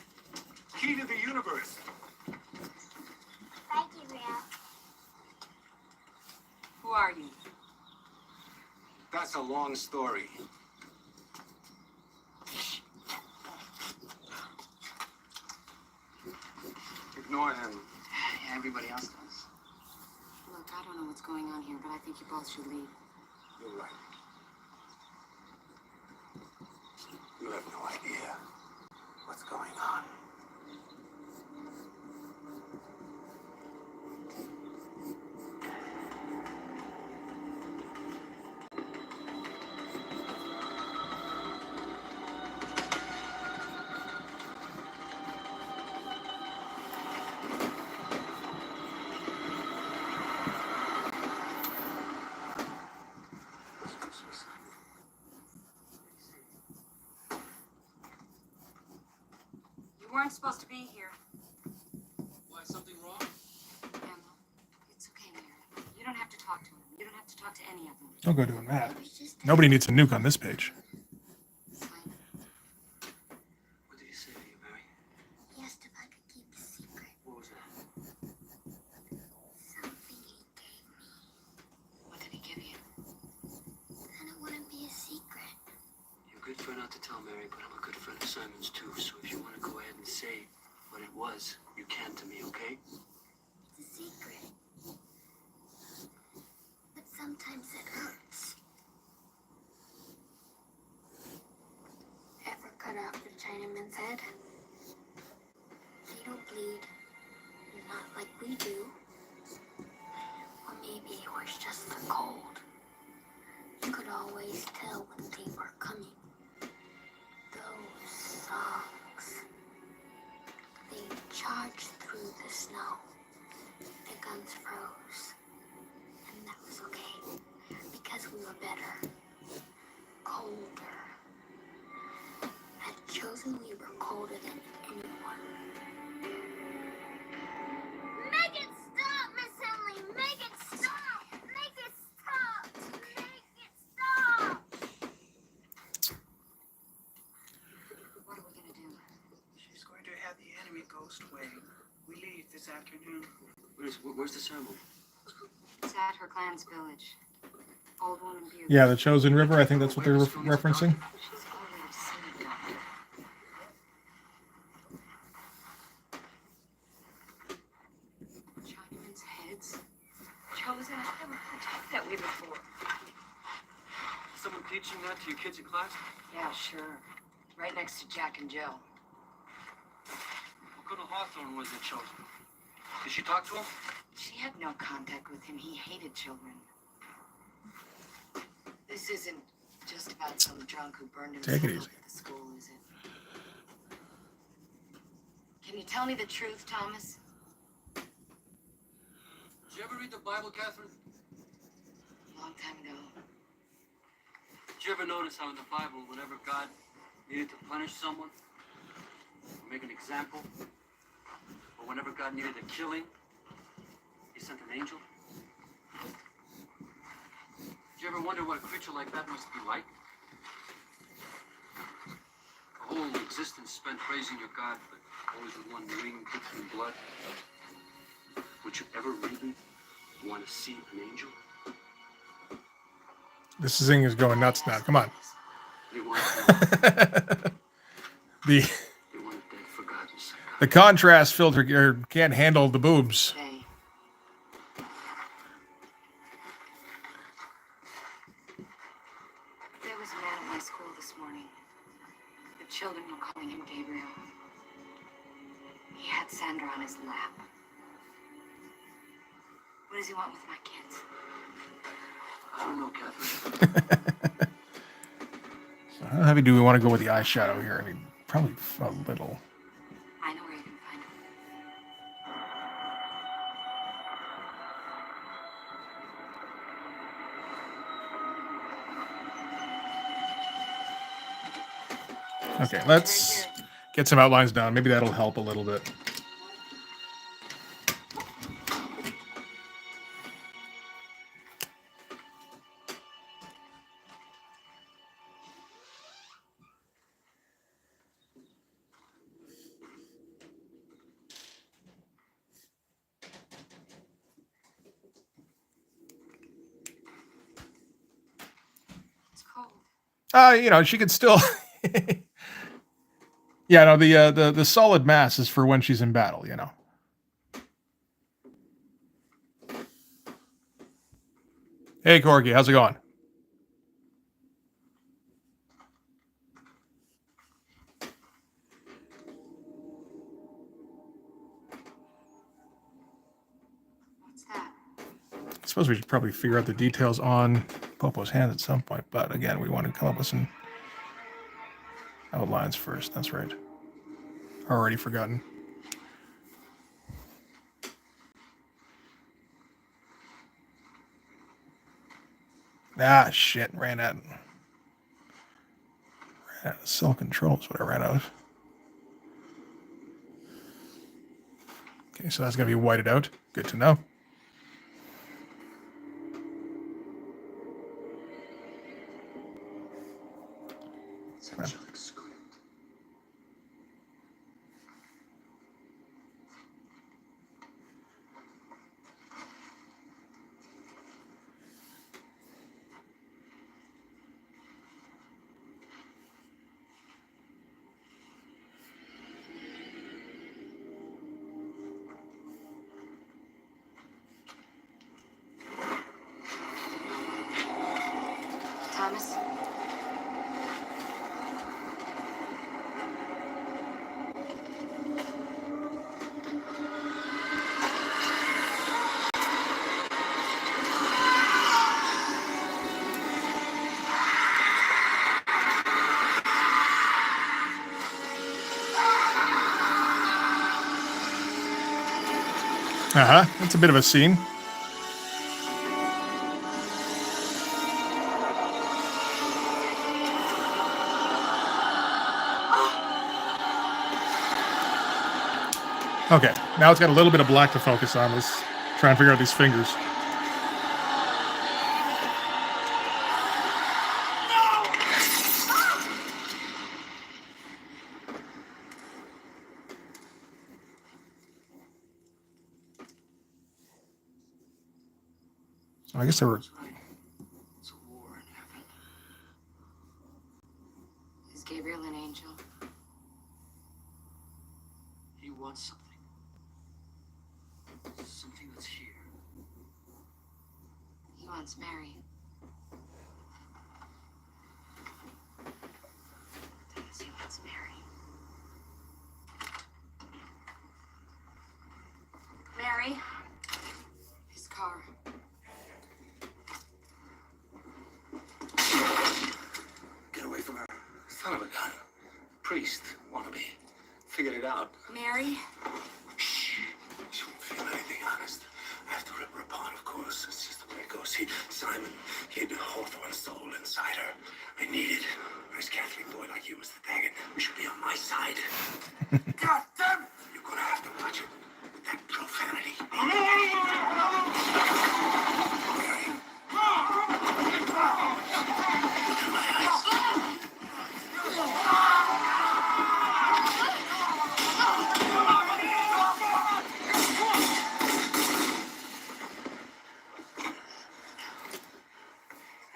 Key to the universe. Bye, Gabriel. Who are you? That's a long story. Ignore him. Yeah, everybody else does. Look, I don't know what's going on here, but I think you both should leave. You're right. You have no idea what's going on. You weren't supposed to be here. Why, something wrong? Emma, it's okay, Mary. You don't have to talk to him. You don't have to talk to any of them. Don't go doing that. It was just a Nobody needs a nuke on this page. Simon, What did he say to you, Mary? He asked if I could keep the secret. What was that? Something he gave me. what did he give you? And it wouldn't be a secret. You're a good friend not to tell Mary, but I'm a good friend of Simon's too. So if you want to go ahead and say what it was, you can to me, okay? It's a secret. But sometimes it hurts. Ever cut off the Chinaman's head? They don't bleed. Not like we do. Or maybe it was just the cold. You could always tell when they were coming. Those songs. They charged through the snow. The guns froze. And that was okay. Because we were better. Colder. At Chosen, we were colder than anyone. Make it stop, Miss Emily! Make it stop! Make it stop! Make it stop! What are we gonna do? She's going to have the enemy ghost wave. We leave this afternoon. Where's the ceremony? It's at her clan's village. Old Woman Butte. Yeah, the Chosen River. I think that's what they're referencing. She's already seen God. Chinaman's heads. Chosen. I've never heard that way before. Is someone teaching that to your kids in class? Yeah, sure. Right next to Jack and Jill. What kind of Hawthorne was it chosen? Did she talk to him? She had no contact with him. He hated children. This isn't just about some drunk who burned himself Take it up easy. at the school, is it? Can you tell me the truth, Thomas? Did you ever read the Bible, Catherine? A long time ago. Did you ever notice how in the Bible, whenever God needed to punish someone, or make an example, or whenever God needed a killing, he sent an angel? Did you ever wonder what a creature like that must be like? A whole existence spent praising your God, but always with one wing dipped in blood. Would you ever really want to see an angel? This thing is going nuts now. Come on. They want the they want a dead, forgotten son. the contrast filter can't handle the boobs. They. There was a man at my school this morning. The children were calling him Gabriel. He had Sandra on his lap. What does he want with my kids? I don't know, Catherine. So how heavy do we want to go with the eyeshadow here? I mean, probably a little. I know where you can find him. Okay, let's Get some outlines down. Maybe that'll help a little bit. It's cold. You know, she could still. Yeah, no, the solid mass is for when she's in battle, you know. Hey, Corky, how's it going? What's that? I suppose we should probably figure out the details on Popo's hand at some point, but again, we want to come up with some outlines first. That's right. Already forgotten. Ah, shit. Ran out of cell control is what I ran out of. Okay, so that's going to be whited out. Good to know. Thomas? That's a bit of a scene. Okay, now it's got a little bit of black to focus on. Let's try and figure out these fingers. So I guess there were... It's a war in heaven. Is Gabriel an angel? He wants something. Something that's here. He wants Mary. Thomas, he wants Mary. Mary? His car. Get away from her. Son of a gun. Priest, wannabe. Figured it out. Mary? Shh. She won't feel anything, honest. I have to rip her apart, of course. It's just the way it goes. See, Simon hid Hawthorne's soul inside her. I need it. A nice Catholic boy like you, Mr. Daggett. You should be on my side. God damn! You're gonna have to watch it. That profanity. Look in my eyes.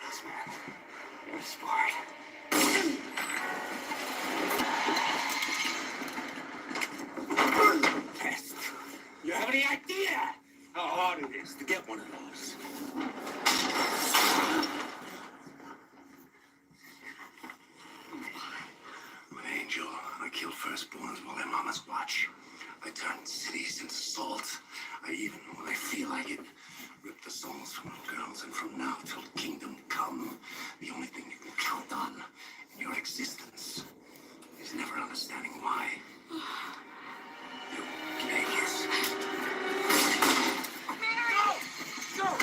Yes, man. You're smart. Test. You have any idea how hard it is to get one of those? I'm an angel. I kill firstborns while their mamas watch. I turn cities into salt. I even, when I feel like it, rip the souls from girls, and from now till kingdom come, the only thing you can count on in your existence is never understanding why. You Vegas. Go! Go!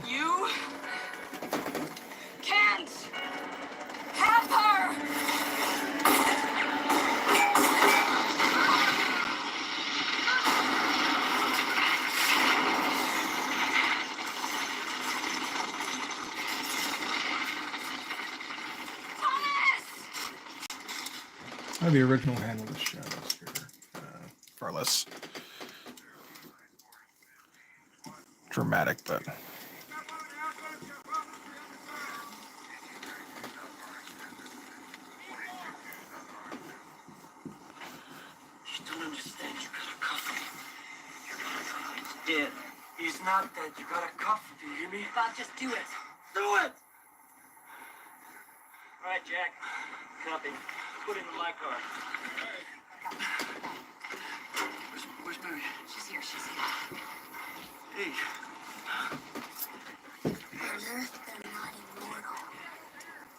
You can't have her! How the original handle the shadows here. Far less dramatic, but You don't understand. You gotta cuff him. You gotta cuff him. Yeah. He's not dead. You gotta cuff him. Do you hear me? Bob, just do it. Do it! All right, Jack. Copy. Put in my car. Where's Mary? She's here, she's here. Hey. On Earth, they're not immortal.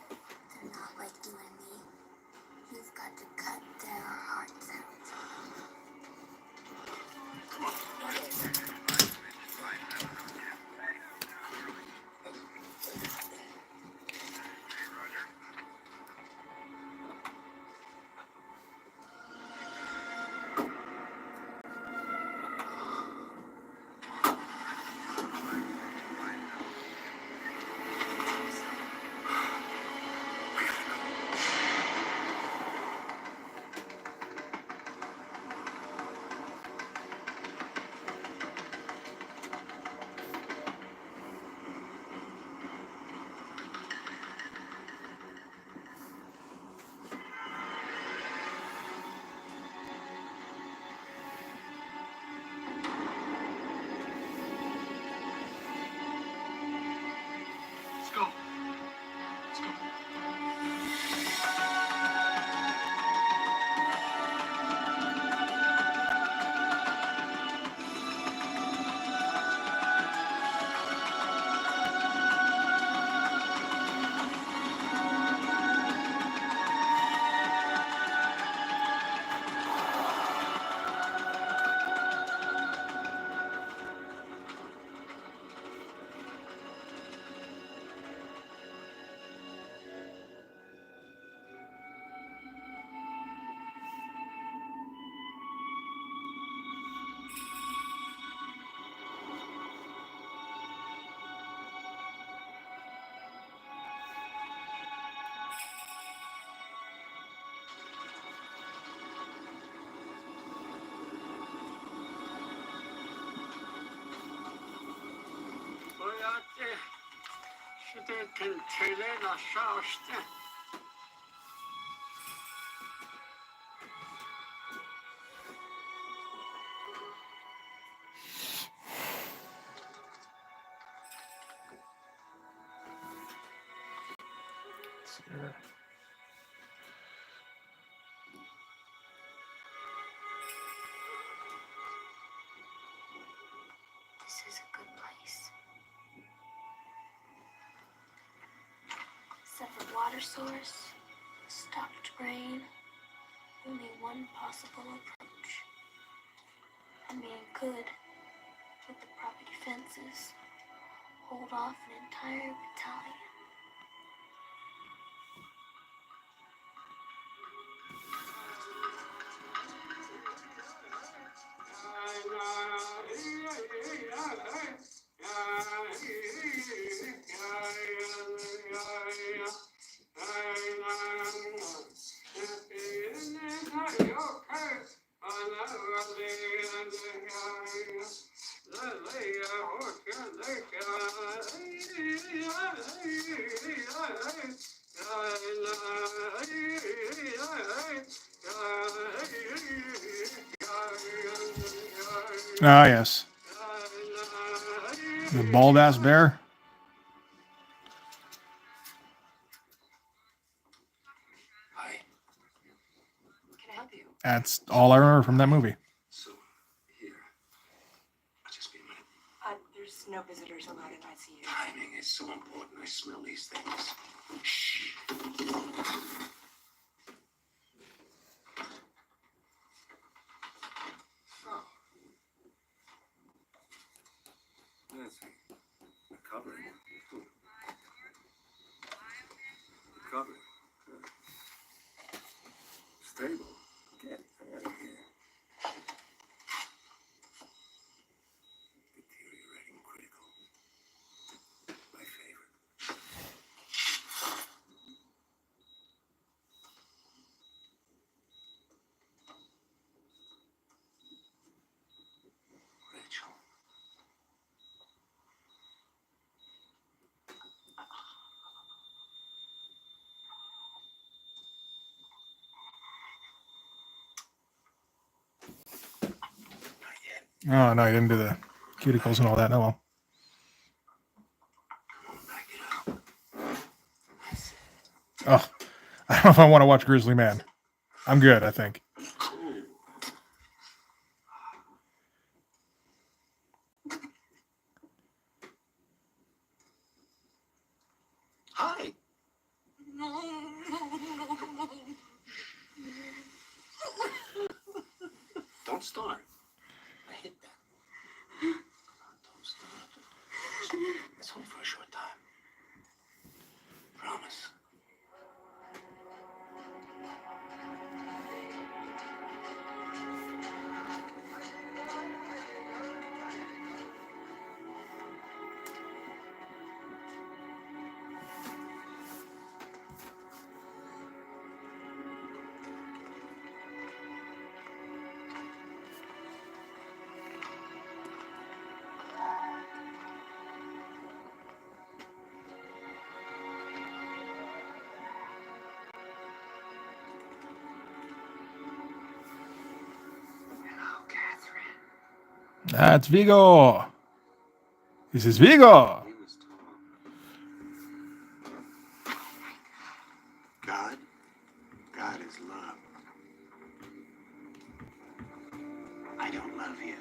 They're not like you and me. You've got to cut their hearts out. Let's go. Let's go. This is a good place. Separate water source, stopped rain, only one possible approach. A man could, with the proper defenses, hold off an entire battalion. Ah, yes. The bald ass bear. Hi. Can I help you? That's all I remember from that movie. So, here. I'll just be a minute. There's no visitors allowed in ICU. Timing is so important. I smell these things. Shh. Oh. Nancy, the covered. Covered. Stable. Get out of here. Deteriorating critical. My favorite. Rachel. Oh, no, I didn't do the cuticles and all that. Oh, well. Oh, I don't know if I want to watch Grizzly Man. I'm good, I think. Hi. Don't start. I hit that. Don't start. It's only for a short time. Promise. Hello, Catherine. That's Vigo. This is Vigo. He was tall. God? God is love. I don't love you.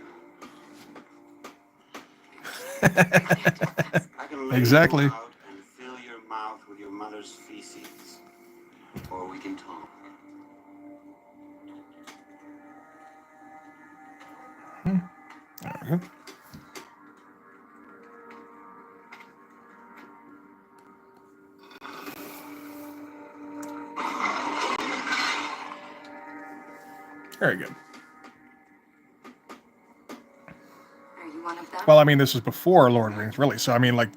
I can lay Exactly. you out and fill your mouth with your mother's feces. Or we can talk. There we go. Very good. Are you one of them? Well, I mean, this is before Lord of the Rings, really. So, I mean, like,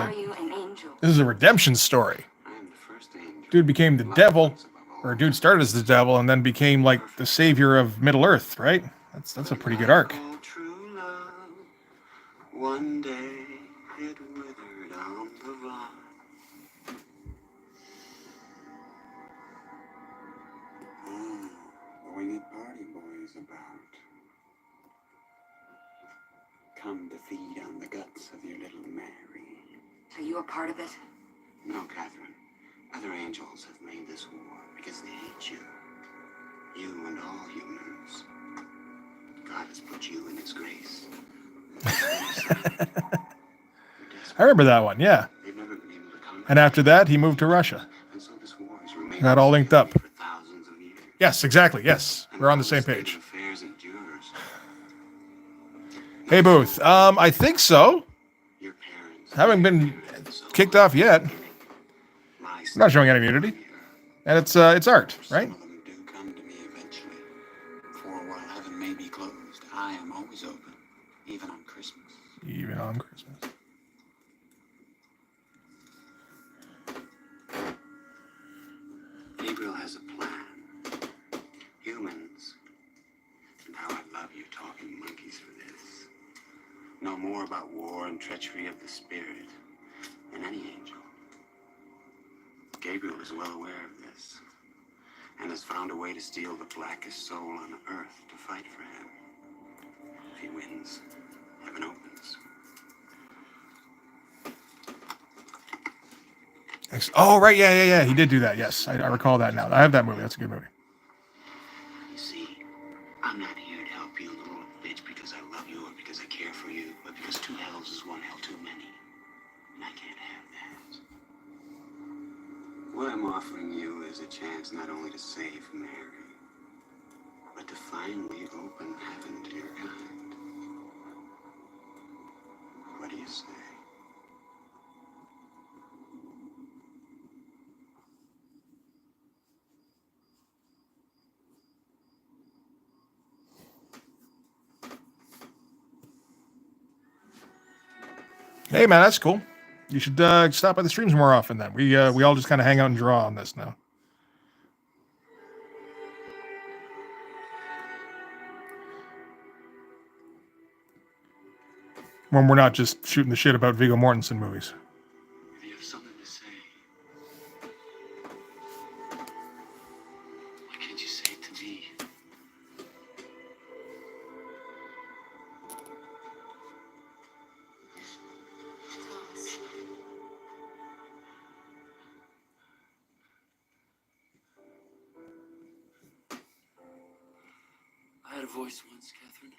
Are you an angel? this is a redemption story. I am the first angel. Dude became the devil, or dude started as the devil and then became like the savior of Middle Earth, right? That's a pretty good arc. Like all true love, one day it withered on the vine. The winged party boys about. Come to feed on the guts of your little Mary. Are you a part of it? No, Catherine. Other angels have made this war because they hate you. You and all humans. God has put you in his grace. I remember that one, yeah. They've never been able to conquer. And after that, he moved to Russia. And so this war has remained Got all linked up. for thousands of years. Yes, exactly. Yes, And we're on the while same state page. of affairs endures, Hey, Booth. I think so. your parents Haven't been inherited so kicked off yet. my I'm not showing any nudity, and it's art, right? Some of them do come to me eventually. For while heaven may be closed, I am always open, even on Christmas. Even on Christmas. Gabriel has a plan. Humans. And how I love you talking monkeys for this. Know more about war and treachery of the spirit than any angel. Gabriel is well aware of this and has found a way to steal the blackest soul on earth to fight for him. If he wins, heaven opens. Oh, right. Yeah. He did do that. Yes, I recall that now. I have that movie. That's a good movie. You see, I'm not here to help you, little bitch, because I love you or because I care for you, but because two hells is one hell too many. And I can't have that. What I'm offering you is a chance not only to save Mary, but to finally open heaven to your kind. What do you say? Hey, man, that's cool. You should stop by the streams more often then. We all just kind of hang out and draw on this now. When we're not just shooting the shit about Viggo Mortensen movies. If you have something to say, why can't you say it to me? Thomas. I had a voice once, Catherine.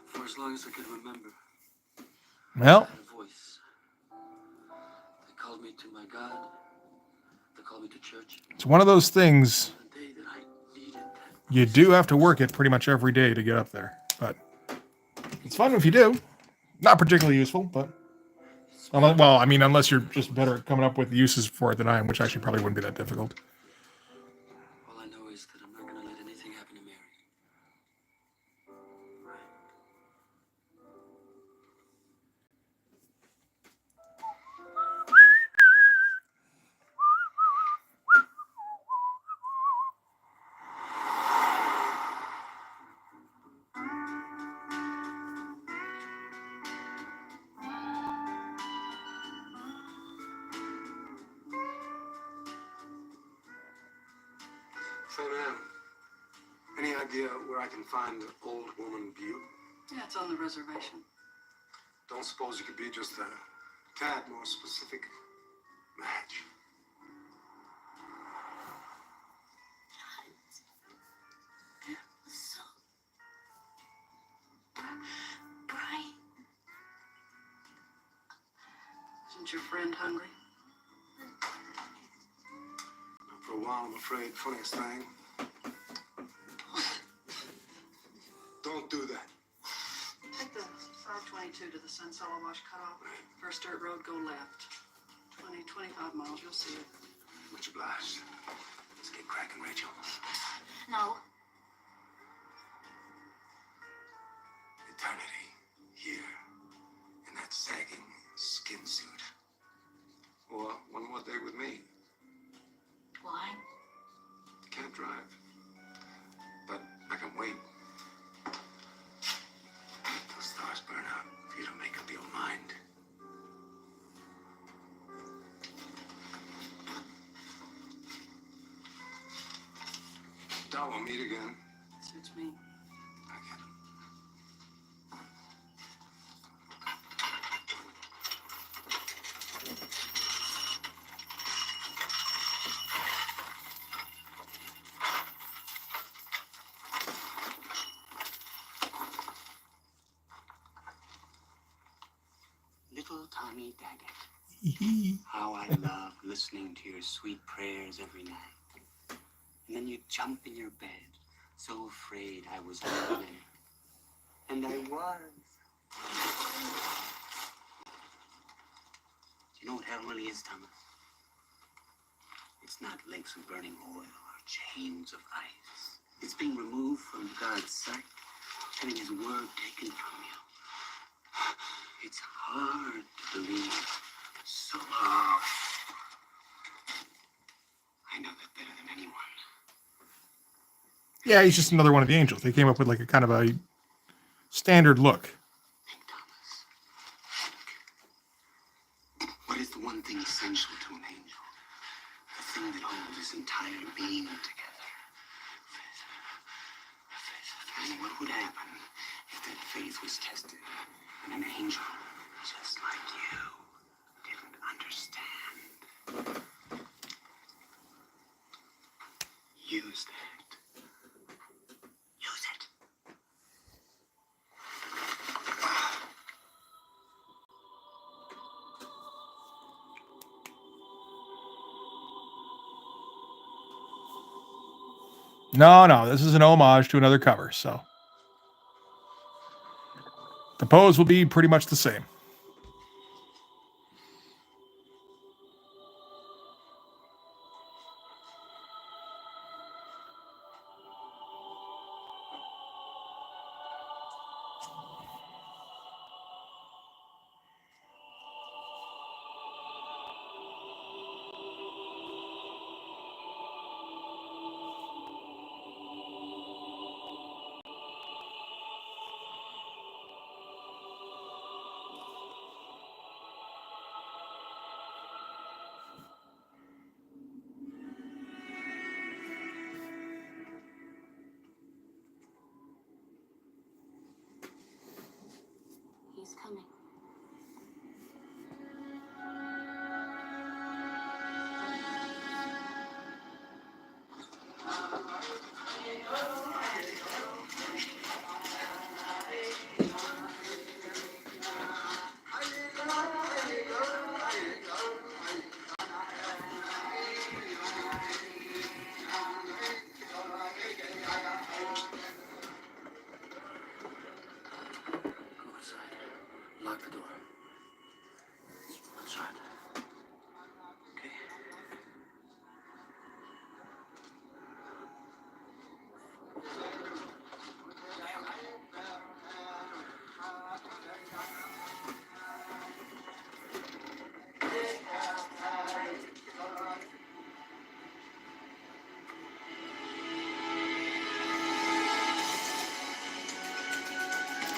For as long as I could remember, Well, I had a voice. They called me to my God. They called me to church. it's one of those things The day that I needed that. you do have to work it pretty much every day to get up there. But it's fun if you do. Not particularly useful, but well, I mean, unless you're just better at coming up with uses for it than I am, which actually probably wouldn't be that difficult. All I know is that I'm not gonna let anything happen to Mary. Say, man, any idea where I can find Old Woman Butte? Yeah, it's on the reservation. Don't suppose you could be just a tad more specific? Match. So, Brian, Isn't your friend hungry? For a while, I'm afraid. Funniest thing. Don't do that. Take the 522 to the Sunset Wash cutoff. First dirt road, go left. 25 miles, you'll see it. Much obliged. Let's get cracking, Rachel. no. Eternity. Here. In that sagging skin suit. Or one more day with me. Why? Can't drive. But I can wait. Let those stars burn out for you to make up your mind. Doubt we'll meet again. Suits me. I get it. Little Tommy Daggett. How I love listening to your sweet prayers every night. And then you'd jump in your bed, so afraid I was over there. And I was. Do you know what hell really is, Thomas? It's not links of burning oil or chains of ice. It's being removed from God's sight, having his word taken from you. It's hard to believe. So hard. I know that better than anyone. Yeah, he's just another one of the angels. They came up with like a kind of a standard look. Think, Thomas. What is the one thing essential to an angel? The thing that holds his entire being together. Faith. And what would happen if that faith was tested and an angel, just like you, didn't understand? Use that. Use it. No, this is an homage to another cover, so the pose will be pretty much the same.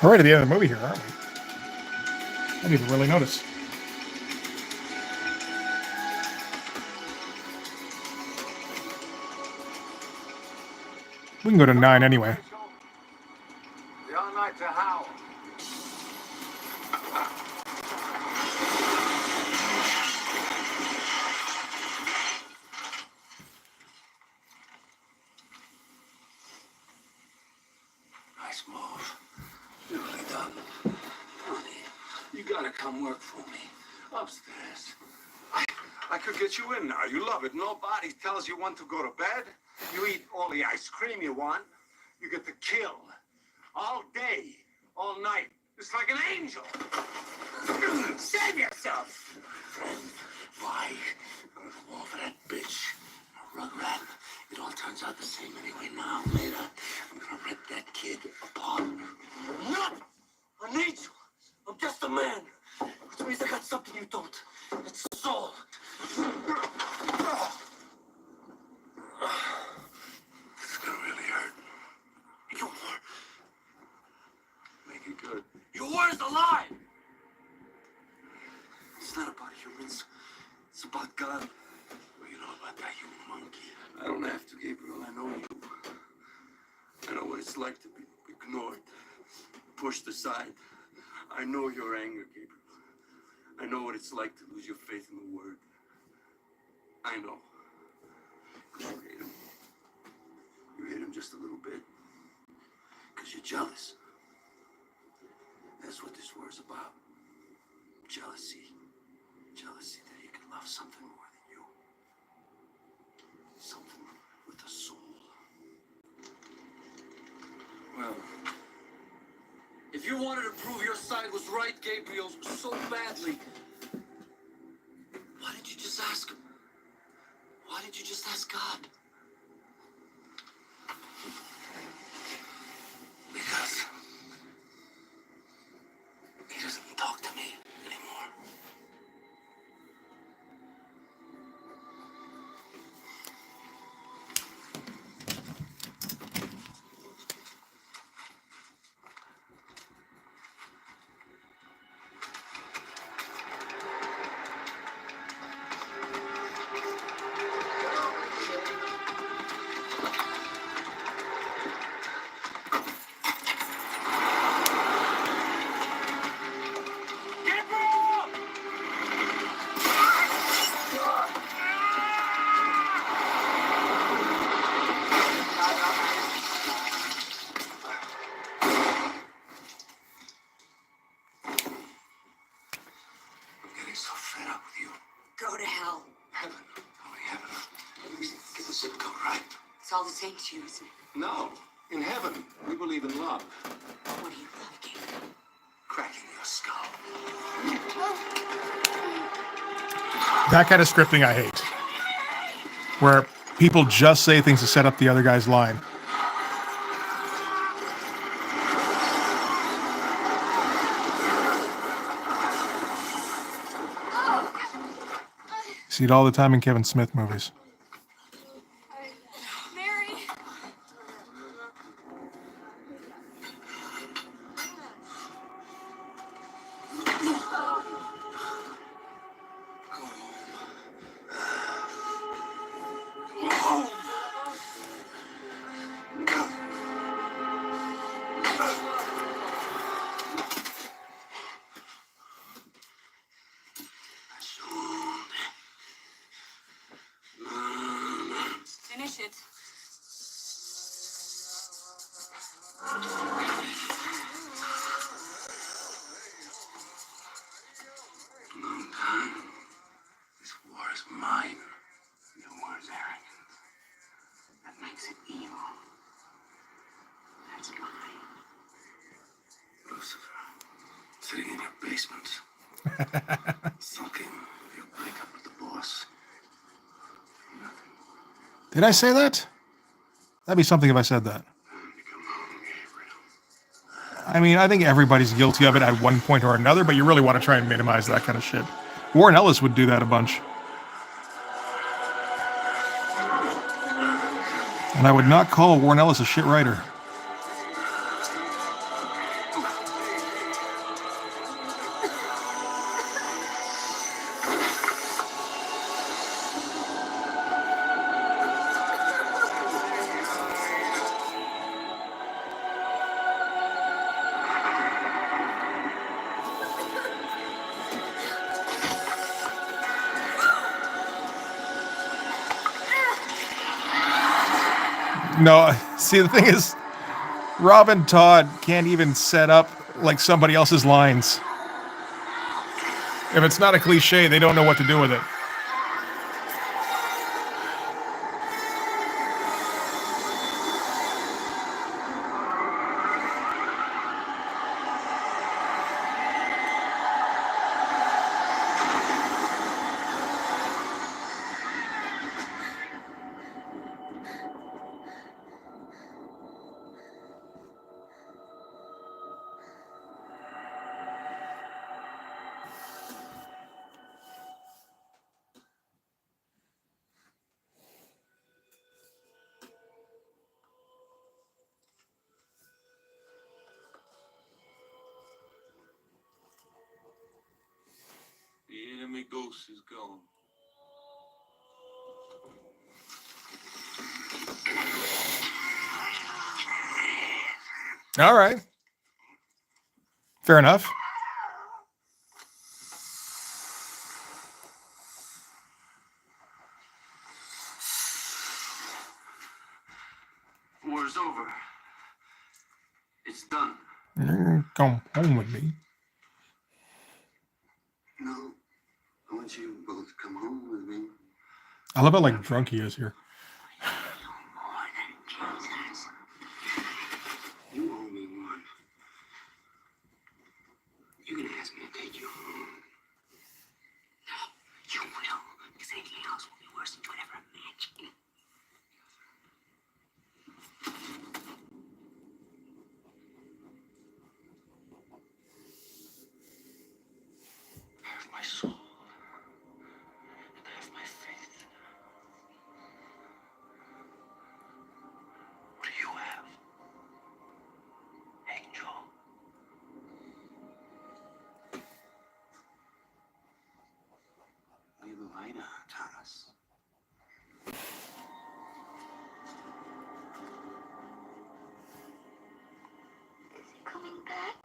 We're right at the end of the movie here, aren't we? I didn't even really notice. We can go to 9 anyway. The all night to Howard. Nice move. Beautifully done. Honey, you gotta come work for me. Upstairs. I could get you in now. You love it. Nobody tells you when to go to bed. You eat all the ice cream you want. You get to kill. All day, all night. It's like an angel. Save yourself! Friend, why? I'm gonna fall for that bitch. A rugrat. It all turns out the same anyway now. Later, I'm gonna rip that kid apart. I'm not an angel. I'm just a man. Which means I got something you don't. It's soul. This is gonna really hurt. Your word. Make it good. Your word's a lie! It's not about humans. It's about God. What do you know about that, you monkey? I don't have to, Gabriel. I know you. I know what it's like to be ignored, pushed aside. I know your anger, Gabriel. I know what it's like to lose your faith in the word. I know. You hate him. You hate him just a little bit. Because you're jealous. That's what this war's about. Jealousy. Jealousy that you can love something more than you. Something with a soul. Well, if you wanted to prove your side was right, Gabriel, so badly, why did you just ask him? Why did you just ask God? Because he doesn't talk to me anymore. I'm getting so fed up with you. Go to hell. Heaven. Only heaven. At least get the zip code right. It's all the same to you, isn't it? No. In heaven, we believe in love. What do you love, Gabriel? Cracking your skull. That kind of scripting I hate. Where people just say things to set up the other guy's line. See it all the time in Kevin Smith movies. Mary! Finish it. Long time. This war is mine. Your war is arrogant. That makes it evil. That's mine. Lucifer, sitting in your basement, sulking your breakup with the boss. Nothing. Did I say that? That'd be something if I said that. Time to come home, Gabriel. I mean, I think everybody's guilty of it at one point or another, but you really want to try and minimize that kind of shit. Warren Ellis would do that a bunch. And I would not call Warren Ellis a shit writer. No, see, the thing is, Robin Todd can't even set up like somebody else's lines. If it's not a cliche, they don't know what to do with it. The enemy ghost is gone. All right. Fair enough. War's over. It's done. Come home with me. No. I want you both to come home with me. I love how like drunk he is here. You owe me one. You can ask me to take you home. No, you will. Because anything else will be worse than you could ever imagine. I have my soul. And I have my faith. What do you have? Angel. Leave the light on, Thomas. Is he coming back?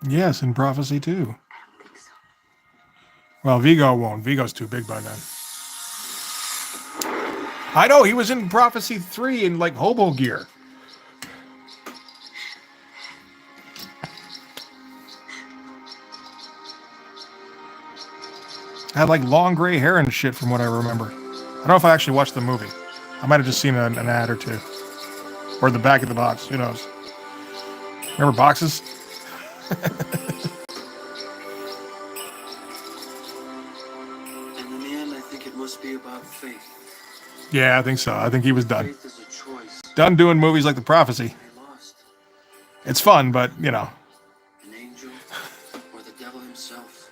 Yes, in Prophecy too. I don't think so. Well, Vigo won't. Vigo's too big by then. I know, he was in Prophecy 3 in like hobo gear. Had like long gray hair and shit from what I remember. I don't know if I actually watched the movie. I might have just seen an ad or two. Or the back of the box, who knows. Remember boxes? And in the end, I think it must be about faith. Yeah, I think so. I think he was done. Faith is a choice. Done doing movies like The Prophecy. They lost. It's fun, but, you know. An angel or the devil himself.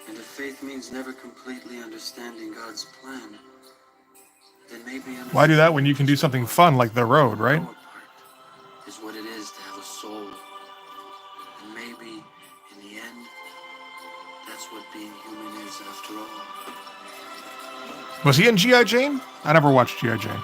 And if faith means never completely understanding God's plan, then maybe Why do that when you can do something fun like The Road, right? Is what it is to have a soul. And maybe, in the end, that's what being human is after all. Was he in G.I. Jane? I never watched G.I. Jane.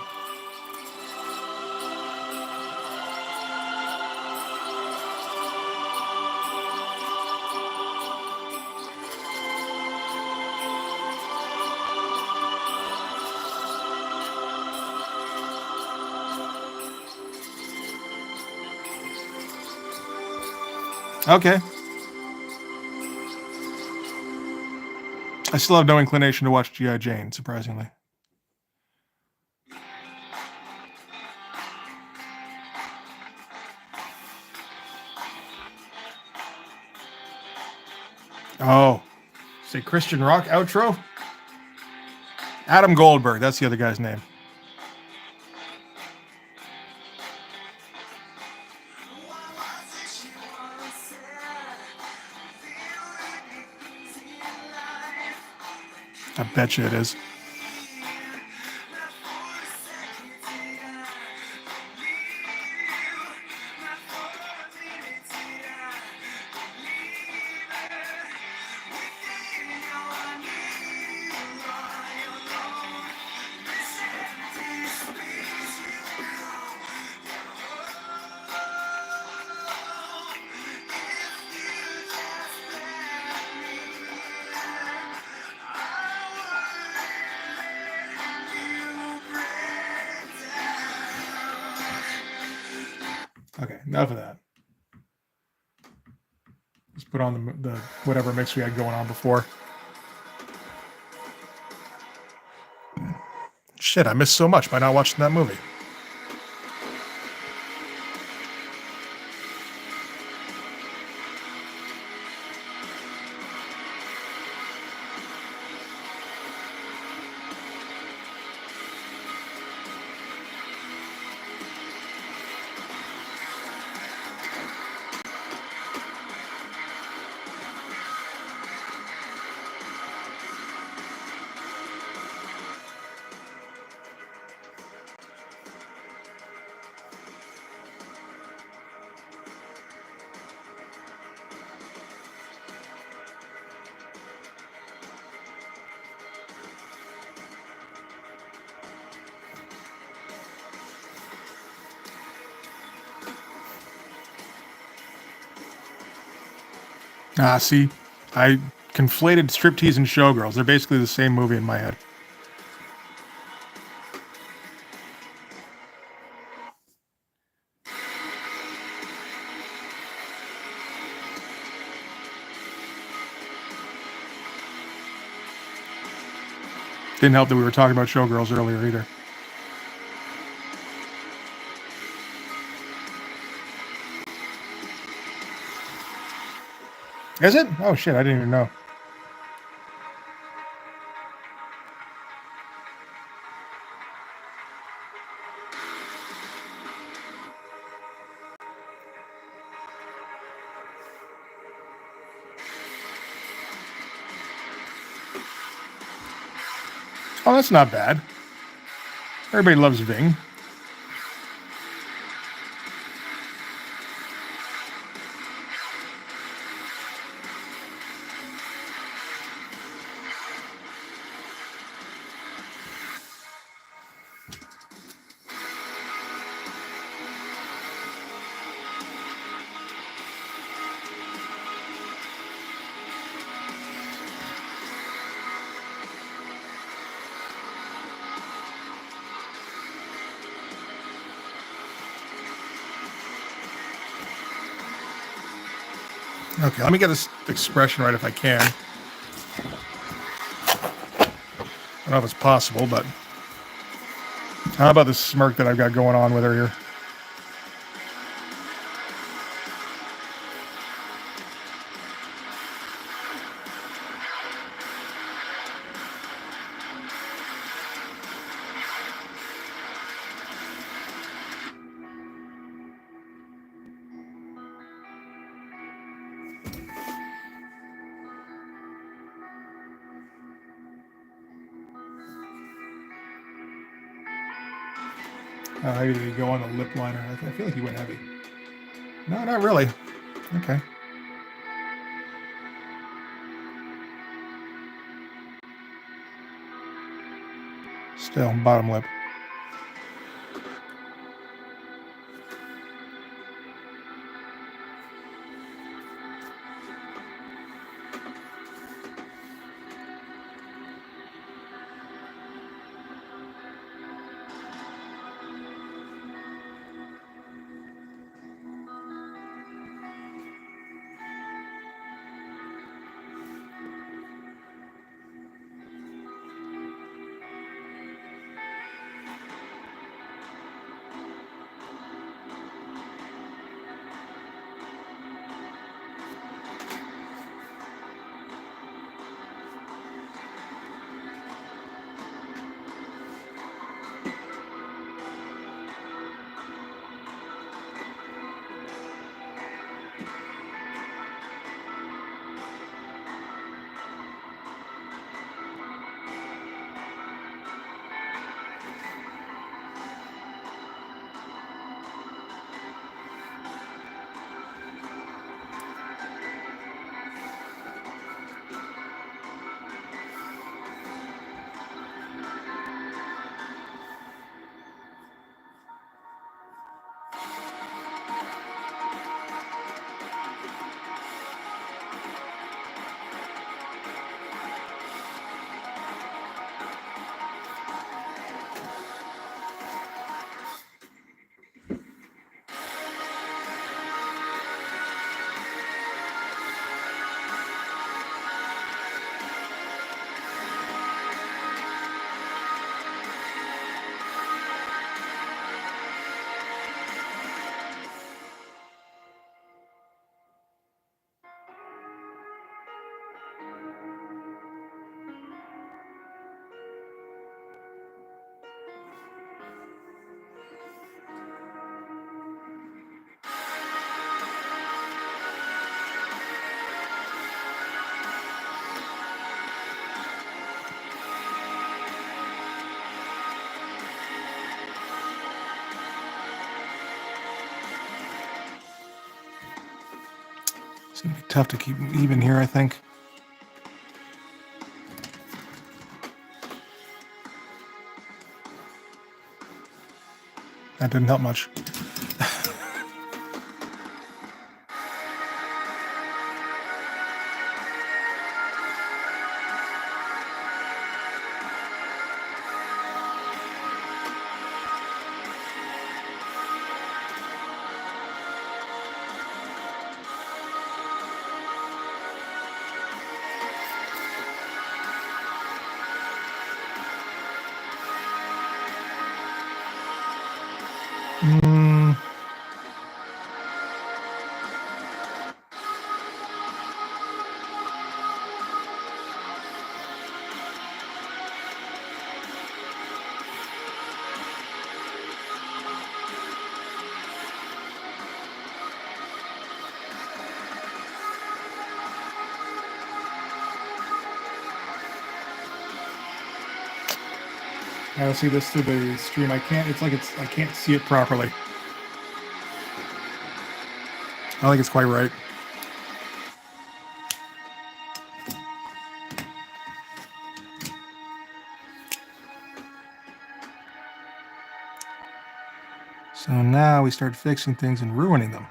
Okay. I still have no inclination to watch G.I. Jane, surprisingly. Oh. Say Christian rock outro? Adam Goldberg, that's the other guy's name. I bet you it is. Okay, enough of that. Let's put on the whatever mix we had going on before. Shit, I missed so much by not watching that movie. Ah, see, I conflated Striptease and Showgirls. They're basically the same movie in my head. Didn't help that we were talking about Showgirls earlier either. Is it? Oh shit, I didn't even know. Oh, that's not bad. Everybody loves Ving. Okay, let me get this expression right if I can. I don't know if it's possible, but how about this smirk that I've got going on with her here? How heavy did he go on the lip liner? I feel like he went heavy. No, not really. Okay. Still, bottom lip. It's gonna be tough to keep even here, I think. That didn't help much. I don't see this through the stream. I can't. It's like I can't see it properly. I don't think it's quite right. So now we start fixing things and ruining them.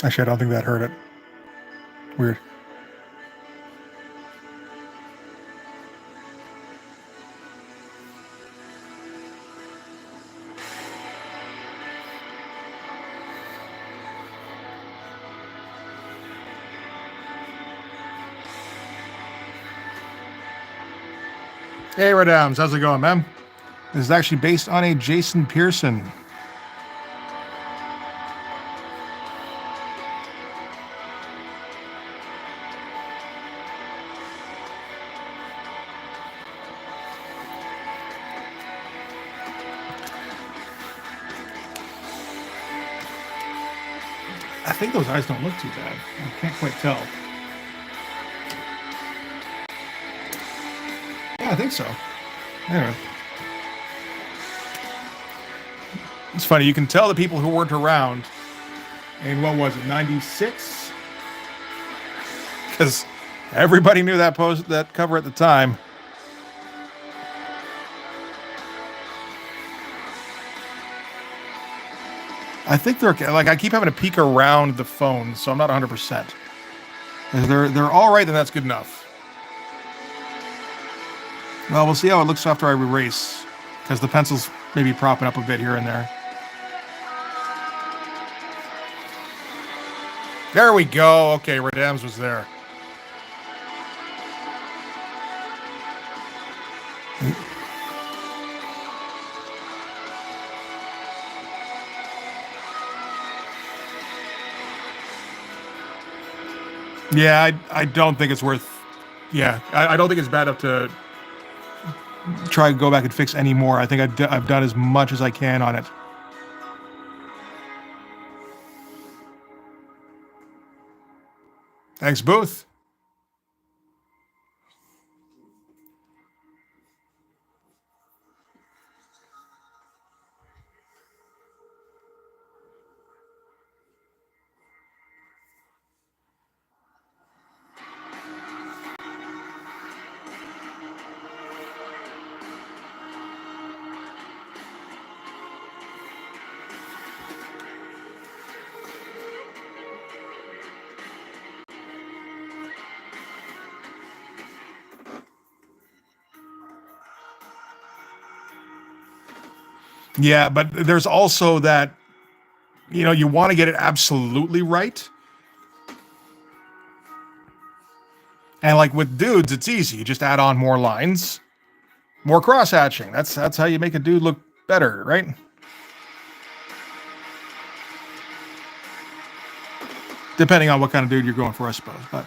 Actually, I don't think that hurt it. Weird. Hey, Radams, how's it going, man? This is actually based on a Jason Pearson. I think those eyes don't look too bad. I can't quite tell. Yeah, I think so. Anyway. It's funny, you can tell the people who weren't around in, what was it, 96? Because everybody knew that cover at the time. I think they're, like, I keep having to peek around the phone, so I'm not 100%. If they're all right, then that's good enough. Well, we'll see how it looks after I erase, because the pencil's maybe propping up a bit here and there. There we go. Okay, Radams was there. Yeah, I don't think it's worth... Yeah, I don't think it's bad enough to try to go back and fix any more. I think I've done as much as I can on it. Thanks, Booth. Yeah, but there's also that, you want to get it absolutely right. And like with dudes, it's easy. You just add on more lines More cross hatching. That's how you make a dude look better, right? Depending on what kind of dude you're going for, I suppose. But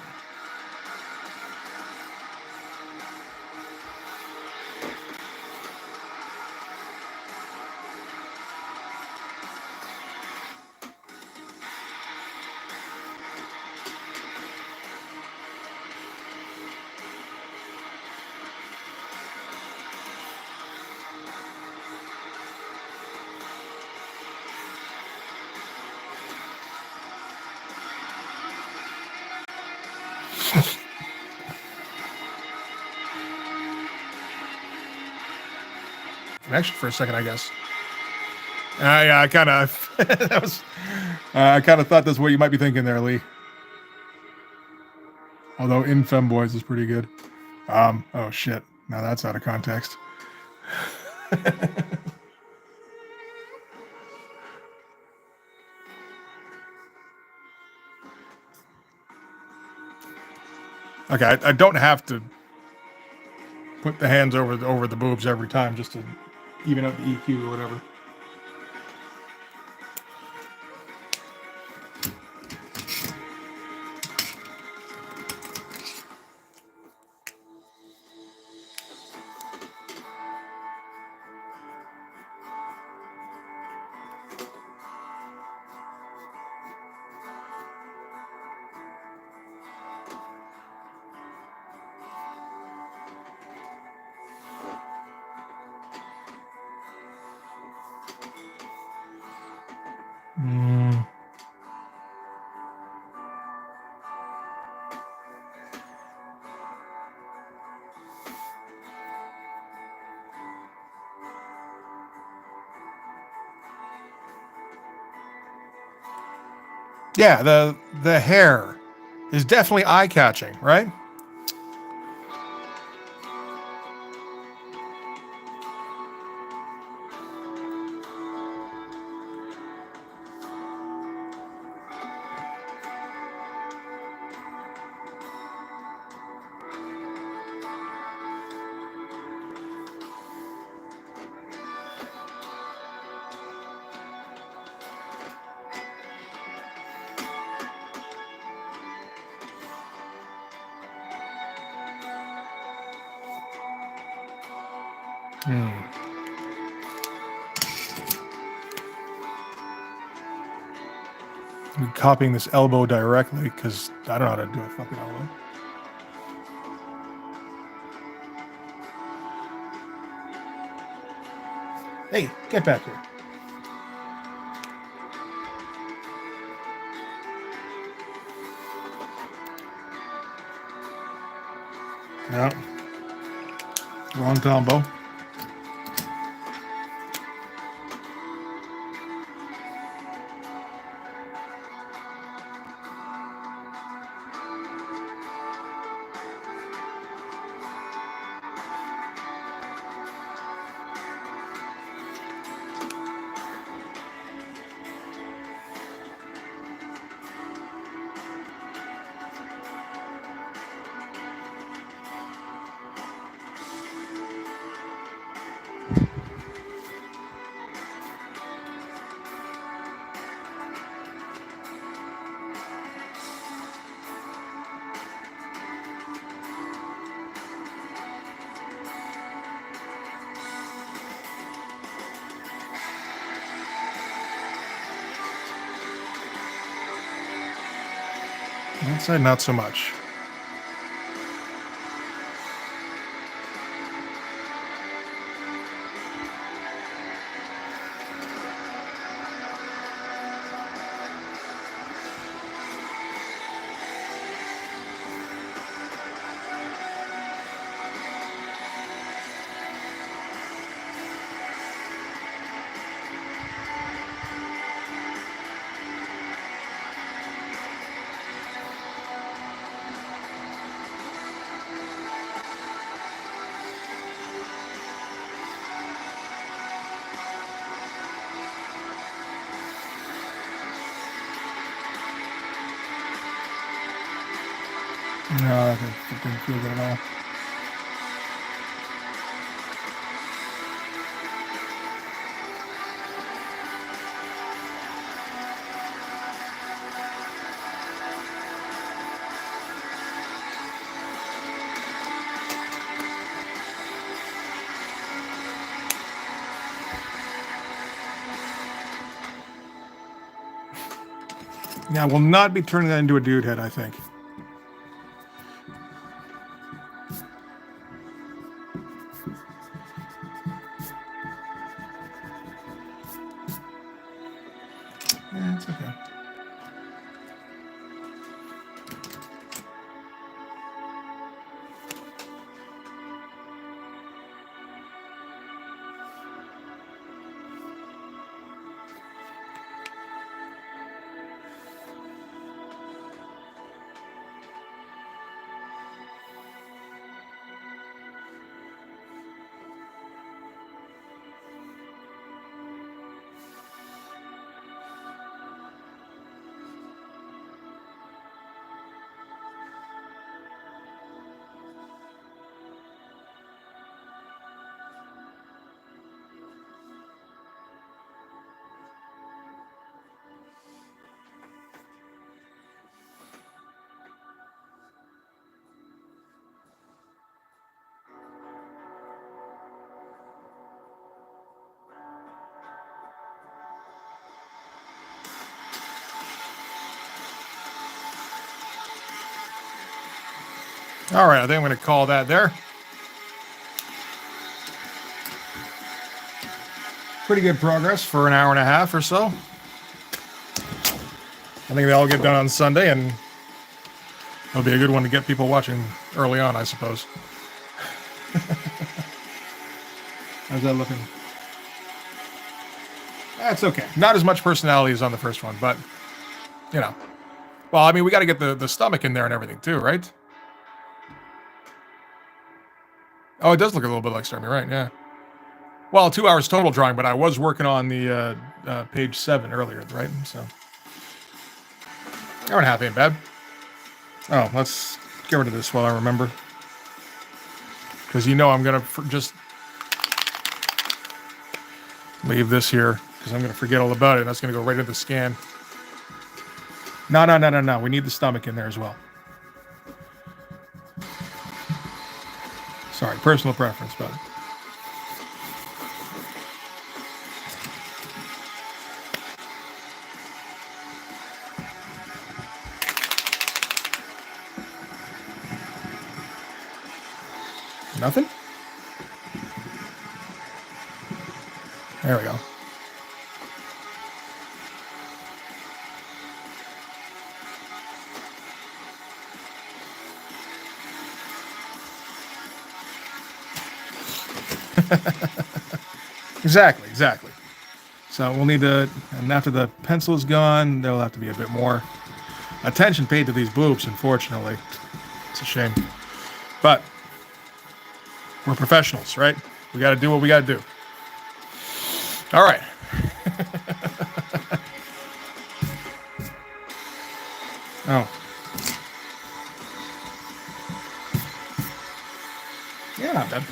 connection for a second, I guess. Yeah, I kind of that was. I kind of thought that's what you might be thinking there, Lee. Although in Femboys is pretty good. Oh shit. Now that's out of context. Okay, I don't have to put the hands over the boobs every time just to even out the EQ or whatever. Yeah, the hair is definitely eye-catching, right? I'm copying this elbow directly because I don't know how to do a fucking elbow. Hey, get back here. No. Wrong combo. That side, not so much. No, it didn't feel good at all. Yeah, we'll not be turning that into a dude head, I think. Yeah, it's okay. All right, I think I'm going to call that there. Pretty good progress for an hour and a half or so. I think they all get done on Sunday, and it'll be a good one to get people watching early on, I suppose. How's that looking? That's okay. Not as much personality as on the first one, but, you know. Well, I mean, we got to get the stomach in there and everything, too, right? Oh, it does look a little bit like Stormy, right? Yeah. Well, 2 hours total drawing, but I was working on the page 7 earlier, right? So, hour and a half ain't bad. Oh, let's get rid of this while I remember. Because you know I'm going to just leave this here, because I'm going to forget all about it. That's going to go right into the scan. No. We need the stomach in there as well. Sorry, personal preference, but... Nothing? There we go. Exactly. So we'll need to, and after the pencil is gone, there'll have to be a bit more attention paid to these boobs, unfortunately. It's a shame. But we're professionals, right? We got to do what we got to do. All right. Oh. Yeah, not bad.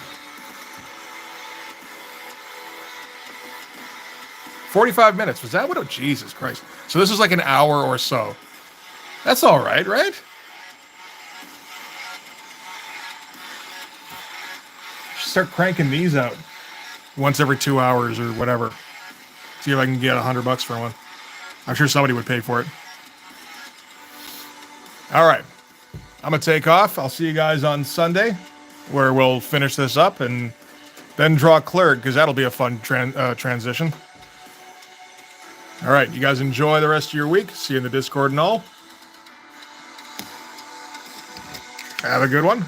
45 minutes. Was that what? Oh, Jesus Christ. So this is like an hour or so. That's all right, right? Start cranking these out once every 2 hours or whatever. See if I can get $100 for one. I'm sure somebody would pay for it. All right. I'm going to take off. I'll see you guys on Sunday, where we'll finish this up and then draw Clerk, because that'll be a fun transition. All right. You guys enjoy the rest of your week. See you in the Discord and all. Have a good one.